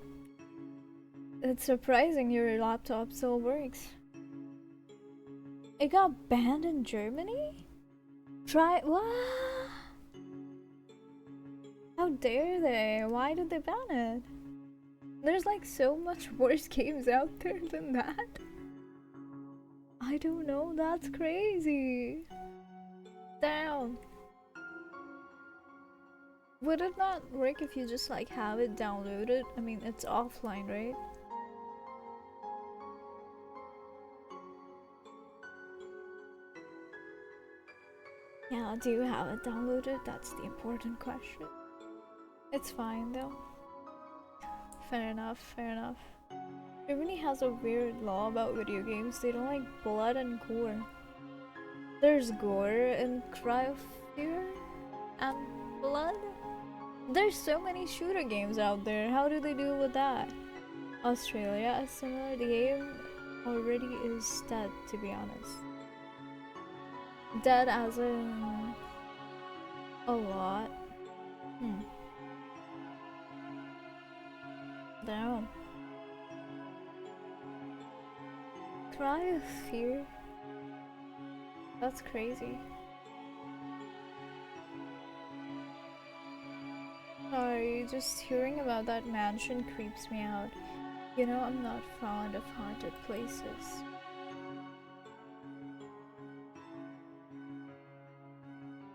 It's surprising your laptop still works. It got banned in Germany? What? How dare they? Why did they ban it? There's like so much worse games out there than that. I don't know, that's crazy. Damn. Would it not work if you just like have it downloaded? I mean, it's offline, right? Yeah, do you have it downloaded? That's the important question. It's fine though. Fair enough, fair enough. Germany has a weird law about video games. They don't like blood and gore. There's gore in Cry of Fear and blood. There's so many shooter games out there. How do they deal with that? Australia is similar. The game already is dead, to be honest. Dead as in a lot. Damn. Cry of Fear? That's crazy. Sorry, just hearing about that mansion creeps me out. You know, I'm not fond of haunted places.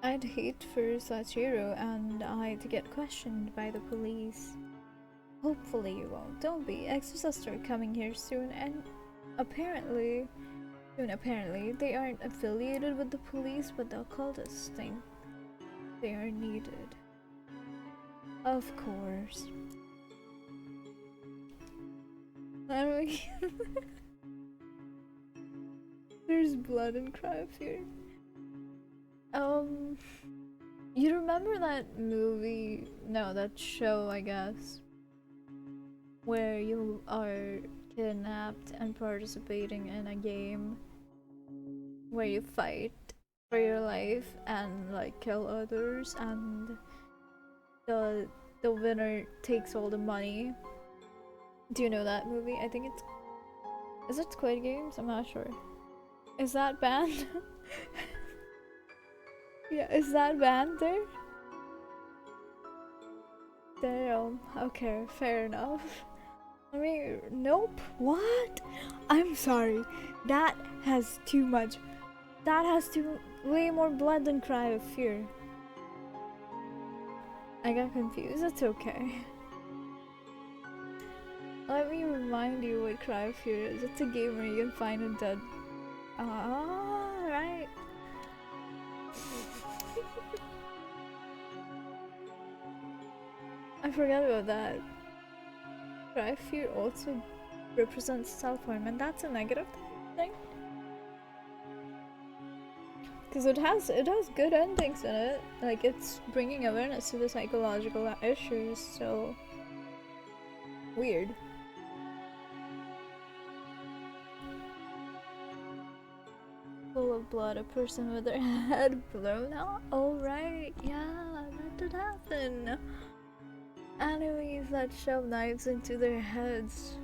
I'd hate for Sachiro and I to get questioned by the police. Hopefully you won't. Don't be. Exorcists are coming here soon and apparently they aren't affiliated with the police, but the occultists think they are needed. Of course. I mean, there's blood and Cry of Fear. You remember that movie? No, that show, I guess, where you are kidnapped and participating in a game where you fight for your life and like kill others, and the the winner takes all the money. Do you know that movie? I think it's, is it Squid Games? I'm not sure. Is that banned? Yeah, is that banned there? Damn. Okay, fair enough. I mean, nope. What? I'm sorry. That has too much. That has too way more blood than Cry of Fear. I got confused. It's okay. Let me remind you what Cry of Fear is. It's a game where you can find a dead. Ah, right. I forgot about that. Cry of Fear also represents self-harm, and that's a negative thing. Because it has good endings in it. Like, it's bringing awareness to the psychological issues. So weird. Full of blood, a person with their head blown out. Oh right, yeah, that did happen. Enemies that shove knives into their heads,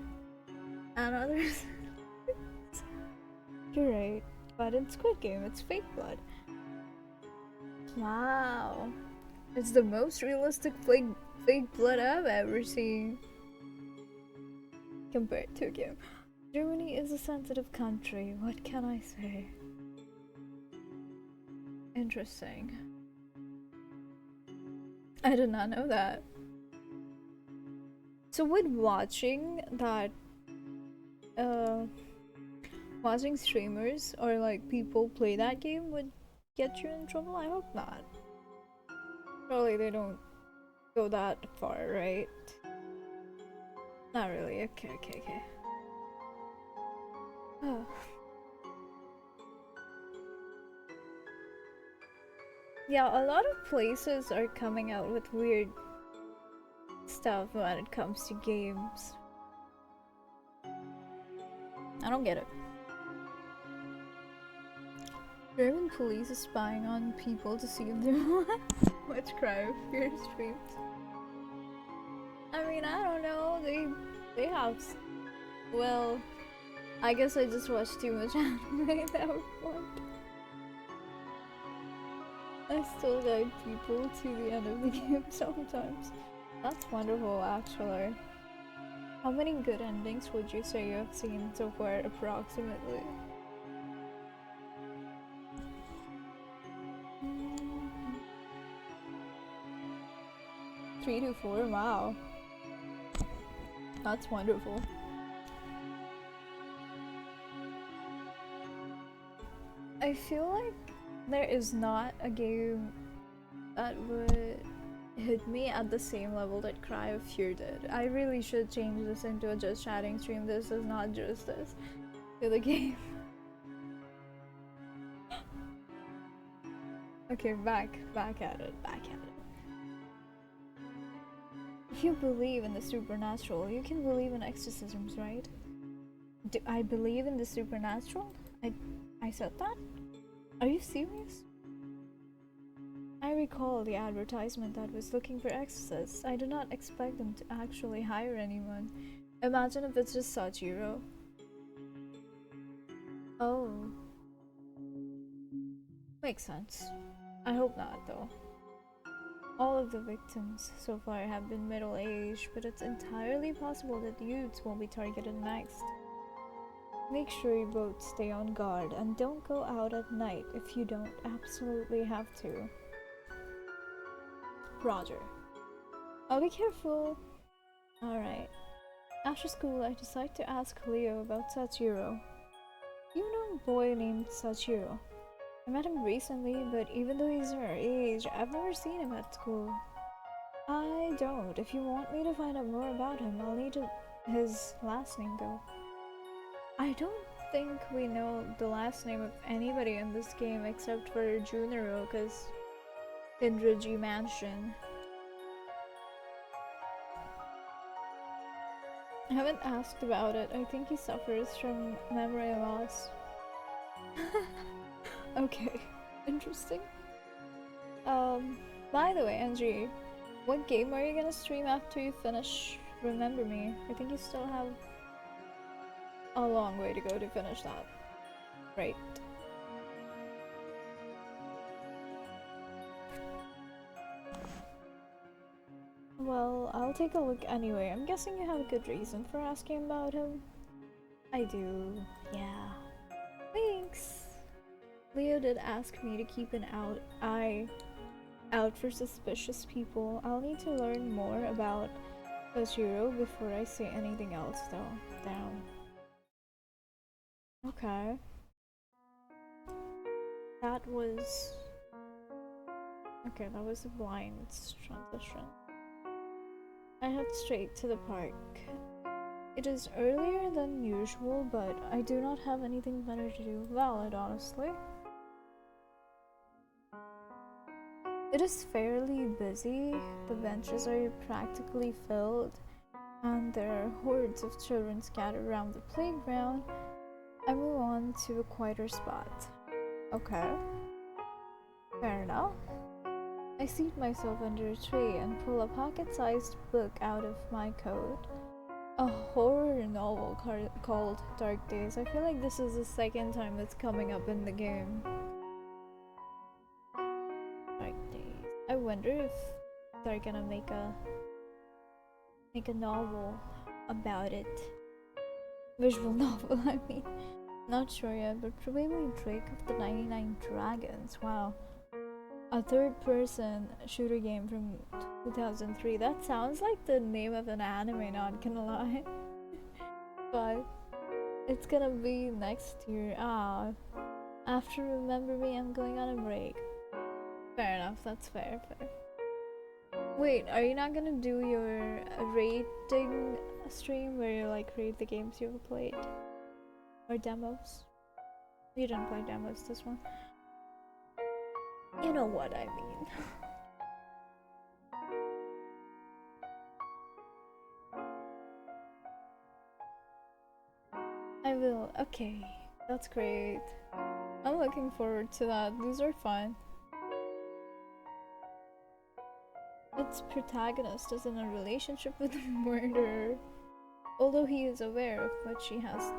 and others. You're right, but in Squid Game, it's fake blood. Wow, it's the most realistic fake blood I've ever seen. Compared to a game. Germany is a sensitive country. What can I say? Interesting. I did not know that. So with watching that, watching streamers or like people play that game would get you in trouble? I hope not. Probably they don't go that far, right? Not really. Okay. Oh. Yeah, a lot of places are coming out with weird stuff when it comes to games. I don't get it. German police is spying on people to see if they watch Cry of Fear streams. I mean, I don't know. They have. Well, I guess I just watched too much anime at that point. I still guide people to the end of the game sometimes. That's wonderful, actually. How many good endings would you say you have seen so far, approximately? 3 to 4? Wow. That's wonderful. I feel like there is not a game that would hit me at the same level that Cry of Fear did. I really should change this into a just chatting stream. This is not justice to the game. Okay, back at it. If you believe in the supernatural, you can believe in exorcisms, right? Do I believe in the supernatural? I said that? Are you serious? I recall the advertisement that was looking for exorcists. I do not expect them to actually hire anyone. Imagine if it's just Sachiro. Oh. Makes sense. I hope not, though. All of the victims so far have been middle-aged, but it's entirely possible that youths will be targeted next. Make sure you both stay on guard and don't go out at night if you don't absolutely have to. Roger. I'll be careful. Alright. After school, I decide to ask Leo about Sachiro. You know a boy named Sachiro? I met him recently, but even though he's our age, I've never seen him at school. I don't. If you want me to find out more about him, I'll need his last name though. I don't think we know the last name of anybody in this game except for Juniro, cause Indraji Mansion. I haven't asked about it. I think he suffers from memory loss. Okay. Interesting. By the way, Angie, what game are you gonna stream after you finish Remember Me? I think you still have a long way to go to finish that. Right. Well, I'll take a look anyway. I'm guessing you have a good reason for asking about him. I do, yeah. Thanks! Leo did ask me to keep an eye out for suspicious people. I'll need to learn more about Ojiro before I say anything else though. Damn. Okay. That was... Okay, that was a blind transition. I head straight to the park. It is earlier than usual, but I do not have anything better to do. Valid, honestly. It is fairly busy. The benches are practically filled, and there are hordes of children scattered around the playground. I move on to a quieter spot. Okay. Fair enough. I seat myself under a tree and pull a pocket-sized book out of my coat. A horror novel called Dark Days. I feel like this is the second time it's coming up in the game. Dark Days. I wonder if they're gonna make a novel about it. Visual novel, I mean. Not sure yet, but probably Drake of the 99 Dragons. Wow. A third-person shooter game from 2003. That sounds like the name of an anime, not gonna lie. But it's gonna be next year. After Remember Me, I'm going on a break. Fair enough, that's fair. Wait, are you not gonna do your rating stream where you like rate the games you've played? Or demos? You didn't play demos this one. You know what I mean. I will. Okay, that's great. I'm looking forward to that. These are fun. Its protagonist is in a relationship with a murderer, although he is aware of what she has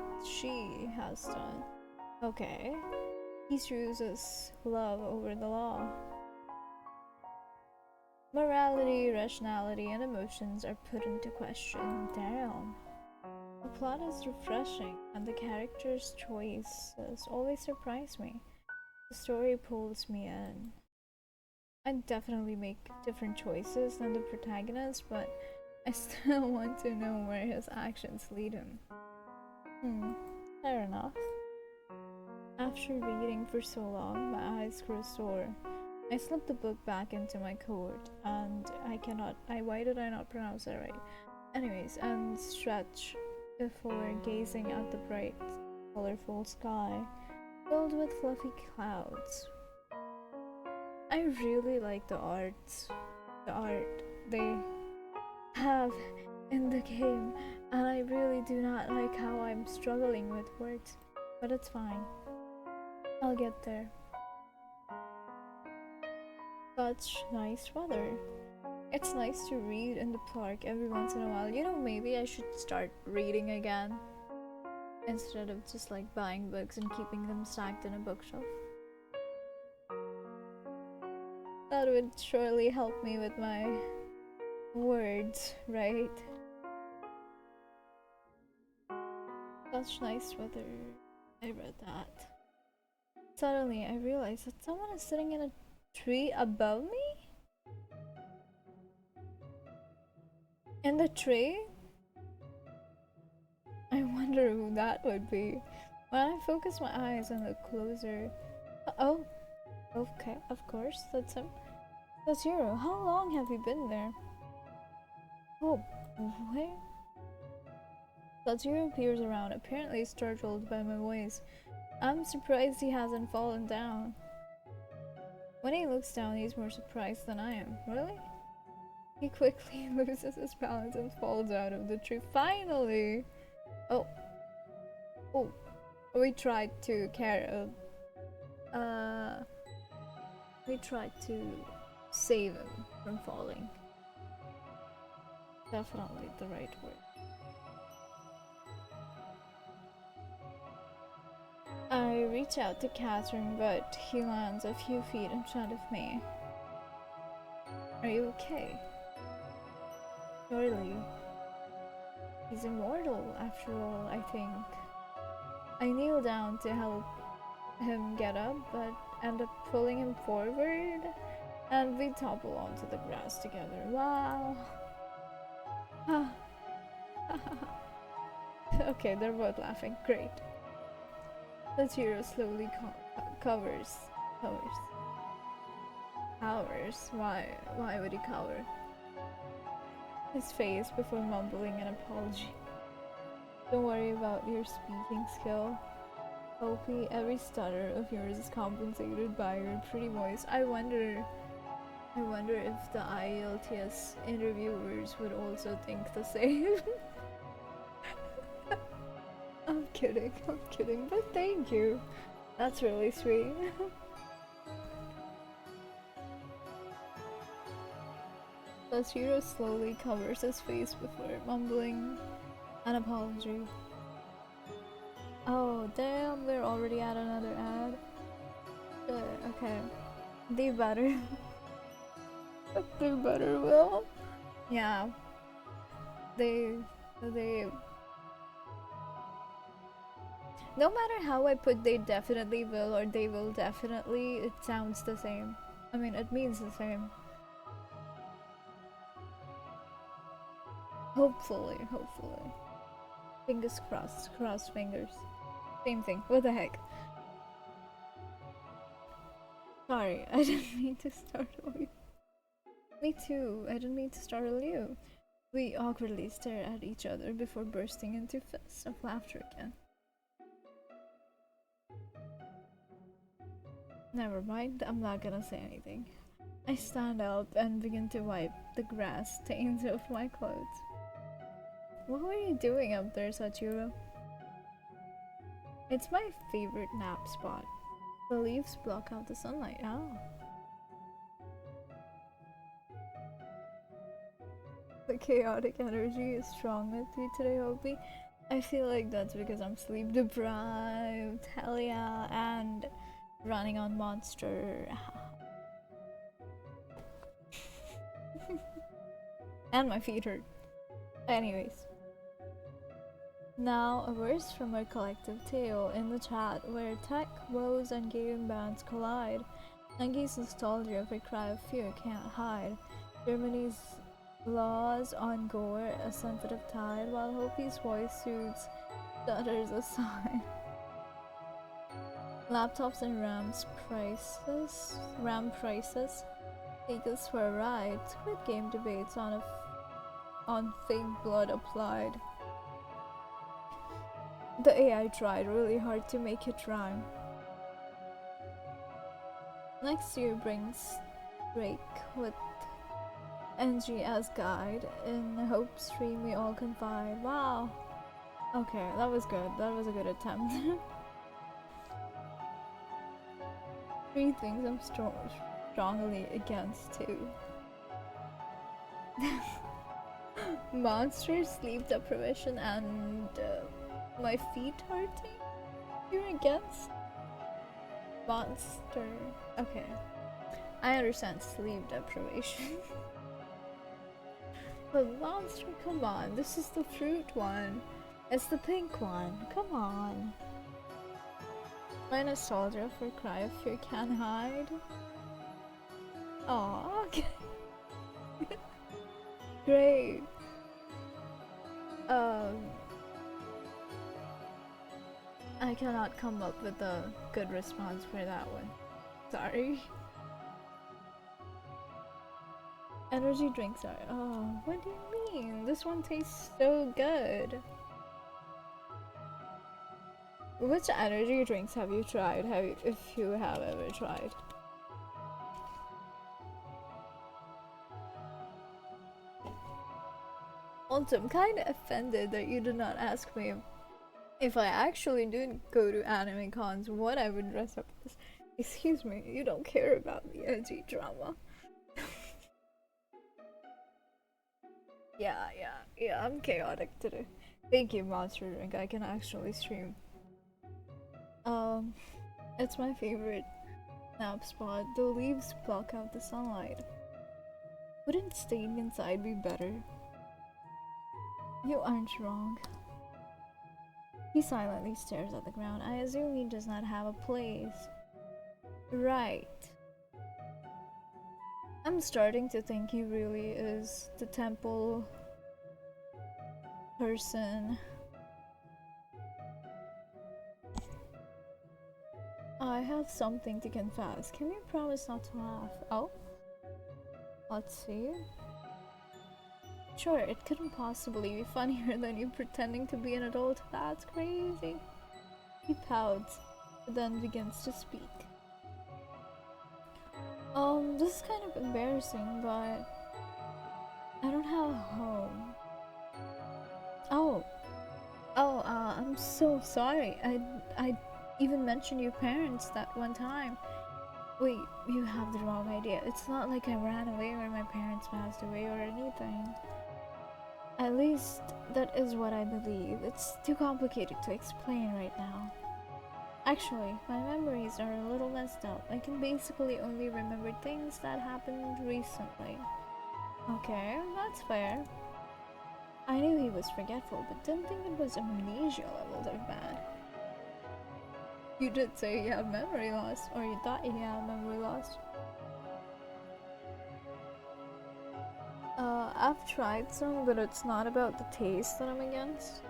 done. Okay. He chooses love over the law. Morality, rationality, and emotions are put into question. Damn. The plot is refreshing, and the characters' choices always surprise me. The story pulls me in. I definitely make different choices than the protagonist, but I still want to know where his actions lead him. Fair enough. After reading for so long, my eyes grow sore. I slip the book back into my coat, and why did I not pronounce that right? Anyways, and stretch before gazing at the bright, colorful sky, filled with fluffy clouds. I really like the art they have in the game, and I really do not like how I'm struggling with words, but it's fine. I'll get there. Such nice weather. It's nice to read in the park every once in a while. You know, maybe I should start reading again instead of just like buying books and keeping them stacked in a bookshelf. That would surely help me with my words, right? Such nice weather. I read that. Suddenly, I realized that someone is sitting in a tree above me? In the tree? I wonder who that would be. When I focus my eyes and look closer... Oh! Okay, of course, that's him. That's Hiro. How long have you been there? Oh, where? Tatsuro appears around, apparently startled by my voice. I'm surprised he hasn't fallen down. When he looks down, he's more surprised than I am. Really? He quickly loses his balance and falls out of the tree. Finally! Oh. We tried to carry We tried to save him from falling. Definitely the right word. I reach out to Catherine, but he lands a few feet in front of me. Are you okay? Surely. He's immortal, after all, I think. I kneel down to help him get up, but end up pulling him forward, and we topple onto the grass together. Wow! Okay, they're both laughing. Great. The hero slowly cowers. Why would he cower? His face before mumbling an apology. Don't worry about your speaking skill. Opie, every stutter of yours is compensated by your pretty voice. I wonder if the IELTS interviewers would also think the same. I'm kidding, but thank you. That's really sweet. Toshiro slowly covers his face before mumbling an apology. Oh damn, we're already at another ad. Okay. They better. They better will. Yeah. They no matter how I put they definitely will or they will definitely, it sounds the same. I mean, it means the same. Hopefully. Fingers crossed, cross fingers. Same thing, what the heck. Sorry, I didn't mean to startle you. Me too, I didn't mean to startle you. We awkwardly stare at each other before bursting into fists of laughter again. Never mind, I'm not gonna say anything. I stand up and begin to wipe the grass stains off my clothes. What were you doing up there, Sachiro? It's my favorite nap spot. The leaves block out the sunlight. Oh. The chaotic energy is strong with you today, Hopi. I feel like that's because I'm sleep deprived, hell yeah, and running on Monster. And my feet hurt. Anyways. Now, a verse from our collective tale in the chat where tech, woes, and gaming bands collide. Nengi's nostalgia of a cry of fear can't hide. Germany's laws on gore, a sensitive tide, while Hopi's voice soothes, stutters aside. Laptops and RAM prices take us for a ride. Squid Game debates on fake blood applied. The AI tried really hard to make it rhyme. Next year brings Drake with NG as guide. In Hope Stream we all confide. Wow. Okay, that was good. That was a good attempt. 3 things I'm strongly against too. Monster, sleep deprivation, and my feet hurting? You're against? Monster. Okay. I understand sleep deprivation. But monster, come on. This is the fruit one. It's the pink one. Come on. My nostalgia for cry of fear can hide. Aww. Great. I cannot come up with a good response for that one. Sorry. Energy drinks are. Oh, what do you mean? This one tastes so good. Which energy drinks have you tried? If you have ever tried? Also, I'm kind of offended that you did not ask me if I actually did go to anime cons what I would dress up as. Excuse me, you don't care about the edgy drama. Yeah, I'm chaotic today. Thank you, Monster Drink. I can actually stream. Um, it's my favorite nap spot. The leaves block out the sunlight. Wouldn't staying inside be better? You aren't wrong. He silently stares at the ground. I assume he does not have a place. Right. I'm starting to think he really is the temple person. I have something to confess. Can you promise not to laugh? Oh? Let's see. Sure, it couldn't possibly be funnier than you pretending to be an adult. That's crazy. He pouts, but then begins to speak. This is kind of embarrassing, but I don't have a home. I'm so sorry. I even mentioned your parents that one time. Wait, you have the wrong idea. It's not like I ran away or my parents passed away or anything. At least, that is what I believe. It's too complicated to explain right now. Actually, my memories are a little messed up. I can basically only remember things that happened recently. Okay, that's fair. I knew he was forgetful, but didn't think it was amnesia levels of bad. You did say you have memory loss, or you thought you had memory loss. I've tried some, but it's not about the taste that I'm against.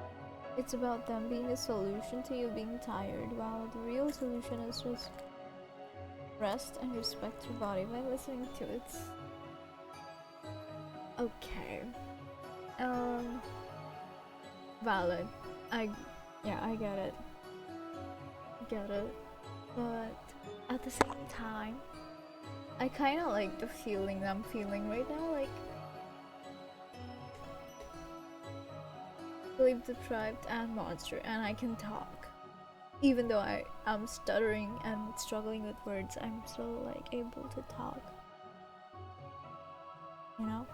It's about them being a solution to you being tired, while the real solution is just rest and respect your body by listening to it. Okay. Valid. I get it. Get it. But at the same time, I kind of like the feeling I'm feeling right now, like sleep deprived and monster, and I can talk. Even though I'm stuttering and struggling with words, I'm still like able to talk. You know?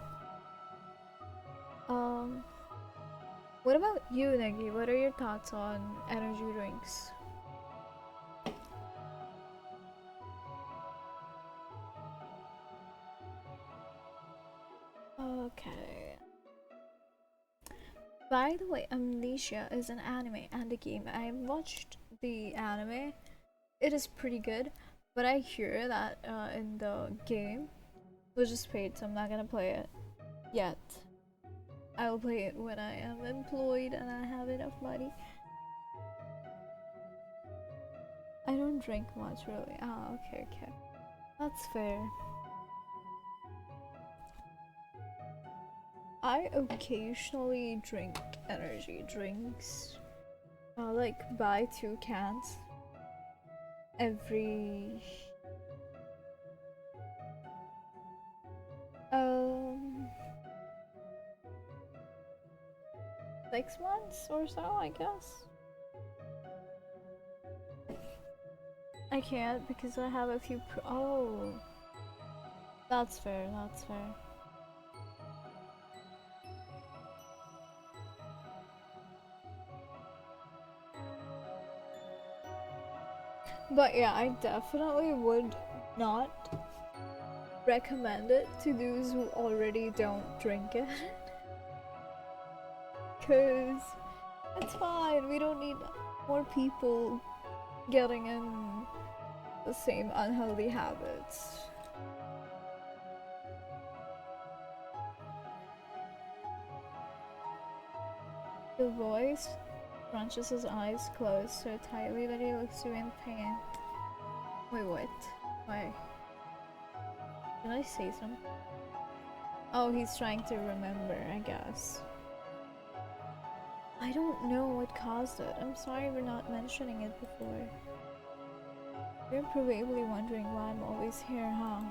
What about you, Negi? What are your thoughts on energy drinks? Okay. By the way, Amnesia is an anime and a game. I watched the anime. It is pretty good, but I hear that in the game was just paid, so I'm not gonna play it yet. I'll play it when I am employed and I have enough money. I don't drink much, really. Ah, okay. That's fair. I occasionally drink energy drinks. Like buy 2 cans every 6 months or so, I guess. I can't because I have a few oh, that's fair. But yeah, I definitely would not recommend it to those who already don't drink it. Cause it's fine, we don't need more people getting in the same unhealthy habits. The voice crunches his eyes closed so tightly that he looks to be in pain. Wait, what? Why? Did I say something? Oh, he's trying to remember, I guess. I don't know what caused it. I'm sorry for not mentioning it before. You're probably wondering why I'm always here, huh?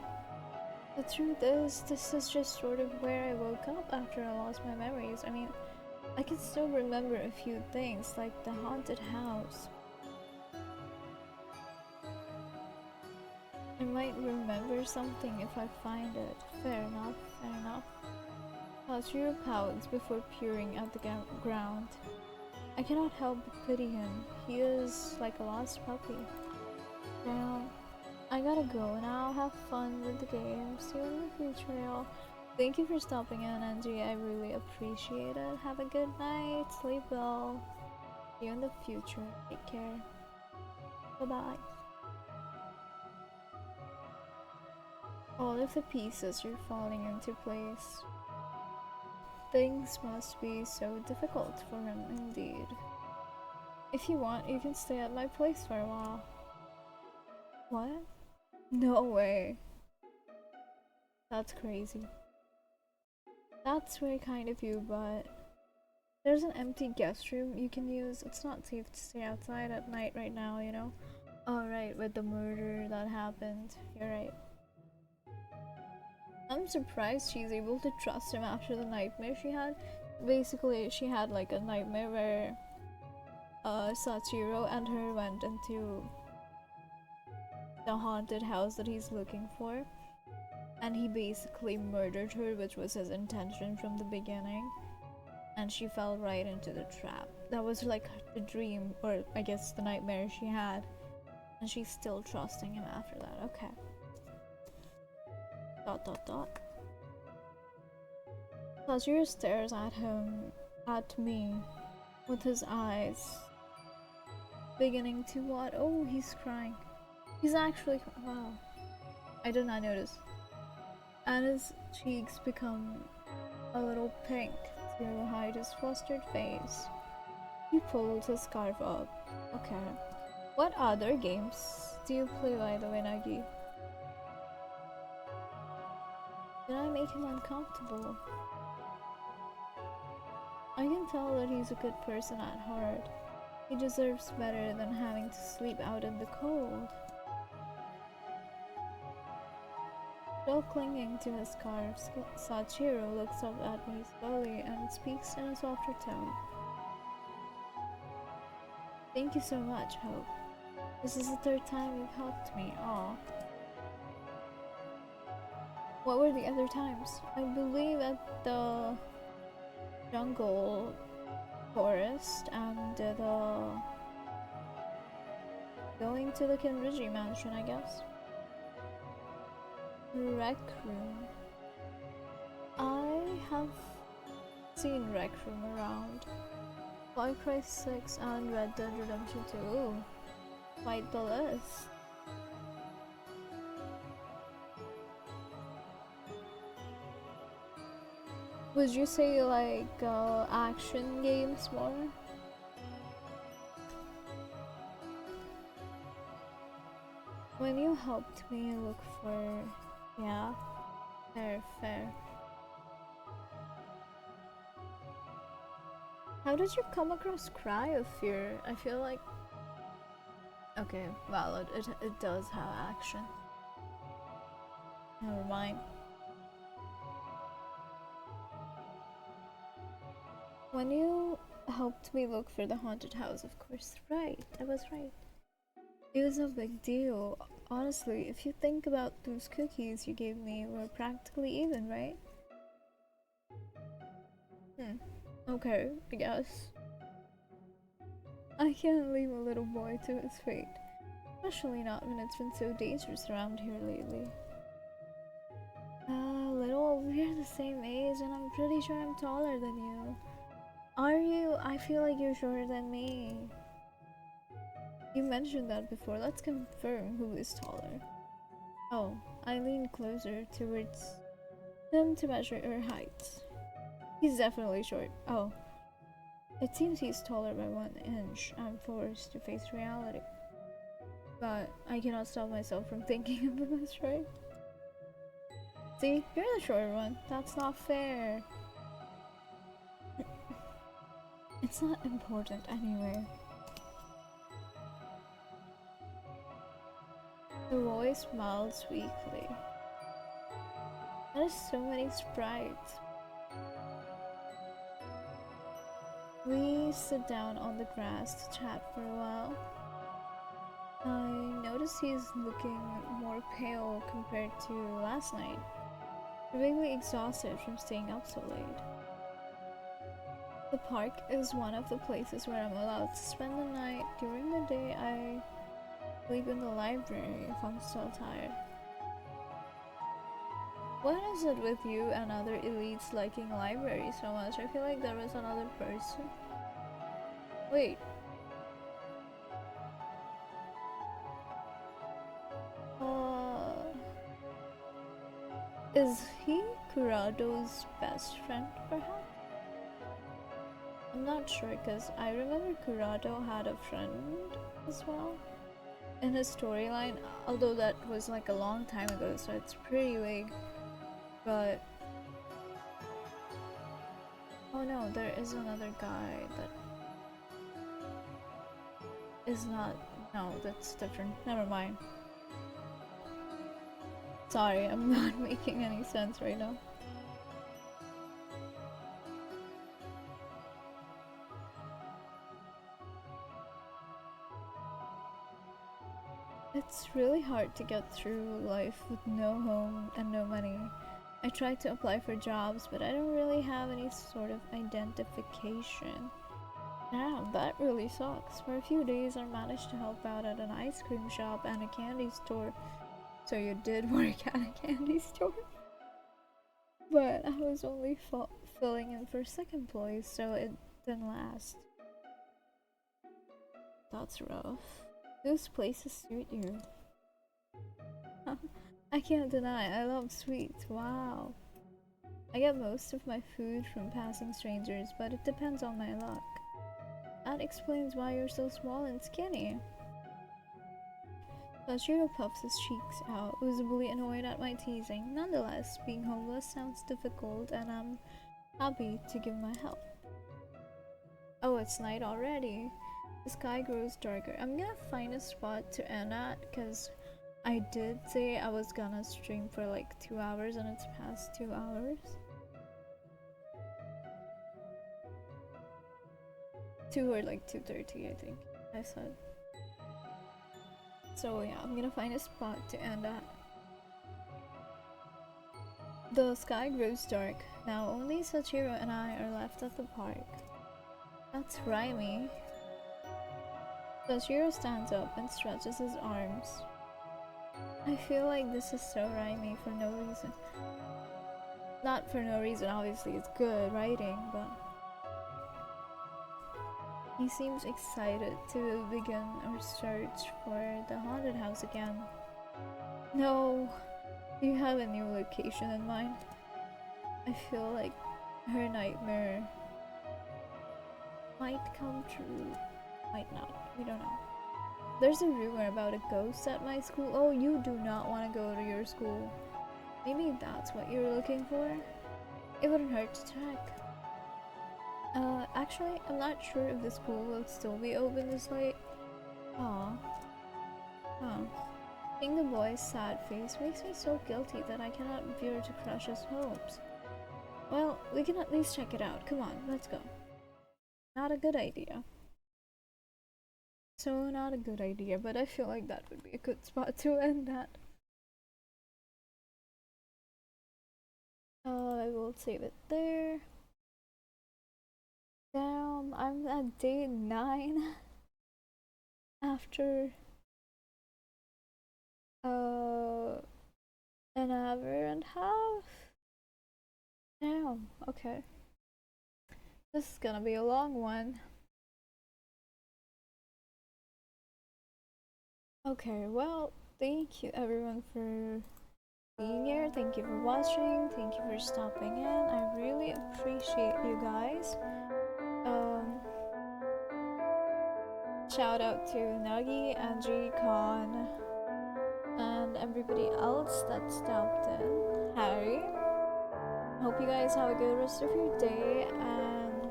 The truth is, this is just sort of where I woke up after I lost my memories. I mean, I can still remember a few things, like the haunted house. I might remember something if I find it. Fair enough, fair enough. Sachiro pouts before peering at the ground. I cannot help but pity him. He is like a lost puppy. Well, I gotta go now. Have fun with the game. See you in the future, y'all. Thank you for stopping in, Angie. I really appreciate it. Have a good night. Sleep well. See you in the future. Take care. Bye-bye. All of the pieces are falling into place. Things must be so difficult for him indeed. If you want, you can stay at my place for a while. What? No way. That's crazy. That's very kind of you, but there's an empty guest room you can use. It's not safe to stay outside at night right now, you know? Oh, right, with the murder that happened. You're right. I'm surprised she's able to trust him after the nightmare she had. Basically, she had like a nightmare where Sachiro and her went into the haunted house that he's looking for, and he basically murdered her, which was his intention from the beginning, and she fell right into the trap. That was like the dream, or I guess the nightmare she had, and she's still trusting him after that. Okay. ... Sachiro stares at me, with his eyes beginning to what? Oh, he's crying. He's actually, wow. I did not notice. And his cheeks become a little pink to hide his flustered face. He pulled his scarf up. Okay. What other games do you play, by the way, Nagi? Did I make him uncomfortable? I can tell that he's a good person at heart. He deserves better than having to sleep out in the cold. Still clinging to his scarf, Sachiro looks up at me slowly and speaks in a softer tone. Thank you so much, Hope. This is the third time you've helped me. Aw. What were the other times? I believe at the jungle forest and the going to the Kenriji mansion, I guess. Rec room. I have seen Rec room around. Far Cry 6 and Red Dead Redemption 2. Ooh, quite the list. Would you say you like action games more? When you helped me look for... yeah, fair. How did you come across Cry of Fear? I feel like... okay, valid. It does have action. Never mind. When you helped me look for the haunted house, of course. Right, I was right. It was no big deal. Honestly, if you think about those cookies you gave me, we're practically even, right? Okay, I guess. I can't leave a little boy to his fate. Especially not when it's been so dangerous around here lately. Little, we're the same age and I'm pretty sure I'm taller than you. Are you? I feel like you're shorter than me. You mentioned that before. Let's confirm who is taller. Oh, I lean closer towards him to measure her height. He's definitely short. Oh, it seems he's taller by 1 inch. I'm forced to face reality. But I cannot stop myself from thinking of him as short. See, you're the short one. That's not fair. It's not important anyway. The boy smiles weakly. That is so many sprites. We sit down on the grass to chat for a while. I notice noticed he's looking more pale compared to last night. Really exhausted from staying up so late. The park is one of the places where I'm allowed to spend the night. During the day, I sleep in the library if I'm still tired. What is it with you and other elites liking libraries so much? I feel like there was another person. Wait. Is he Kurado's best friend, perhaps? I'm not sure, because I remember Kurado had a friend as well in his storyline, although that was like a long time ago, so it's pretty vague. But oh no, there is another guy that is not. No, that's different. Never mind. Sorry, I'm not making any sense right now. It's really hard to get through life with no home and no money. I tried to apply for jobs, but I don't really have any sort of identification. Damn, that really sucks. For a few days, I managed to help out at an ice cream shop and a candy store. So you did work at a candy store? But I was only filling in for second place, so it didn't last. That's rough. Those places suit you. I can't deny, I love sweets. Wow. I get most of my food from passing strangers, but it depends on my luck. That explains why you're so small and skinny. Toshiro puffs his cheeks out, visibly annoyed at my teasing. Nonetheless, being homeless sounds difficult, and I'm happy to give my help. Oh, it's night already. The sky grows darker. I'm gonna find a spot to end at, because I did say I was gonna stream for like 2 hours, and it's past 2 hours. 2 or like 2:30, I think I said. So yeah, I'm gonna find a spot to end at. The sky grows dark. Now only Sachiro and I are left at the park. That's rhymey. Sachiro stands up and stretches his arms. I feel like this is so rhymey for no reason. Not for no reason, obviously it's good writing, but he seems excited to begin our search for the haunted house again. No, you have a new location in mind. I feel like her nightmare might come true. Might not, we don't know. There's a rumor about a ghost at my school. Oh, you do not want to go to your school. Maybe that's what you're looking for? It wouldn't hurt to check. Actually, I'm not sure if the school will still be open this late. Aw. Huh. Seeing the boy's sad face makes me so guilty that I cannot bear to crush his hopes. Well, we can at least check it out. Come on, let's go. Not a good idea. So, not a good idea, but I feel like that would be a good spot to end at. I will save it there. Damn, I'm at day 9 after an hour and a half. Damn, okay. This is gonna be a long one. Okay, well, thank you everyone for being here. Thank you for watching. Thank you for stopping in. I really appreciate you guys. Shout out to Nagi, Angie, Khan, and everybody else that stopped in. Harry. Hope you guys have a good rest of your day, and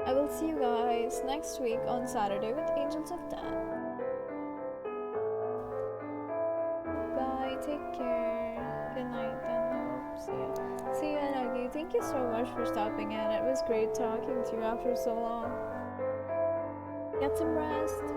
I will see you guys next week on Saturday with Angels of Death. Bye, take care. Good night, and see ya. See you, Nagi. Thank you so much for stopping in. It was great talking to you after so long. Get some rest.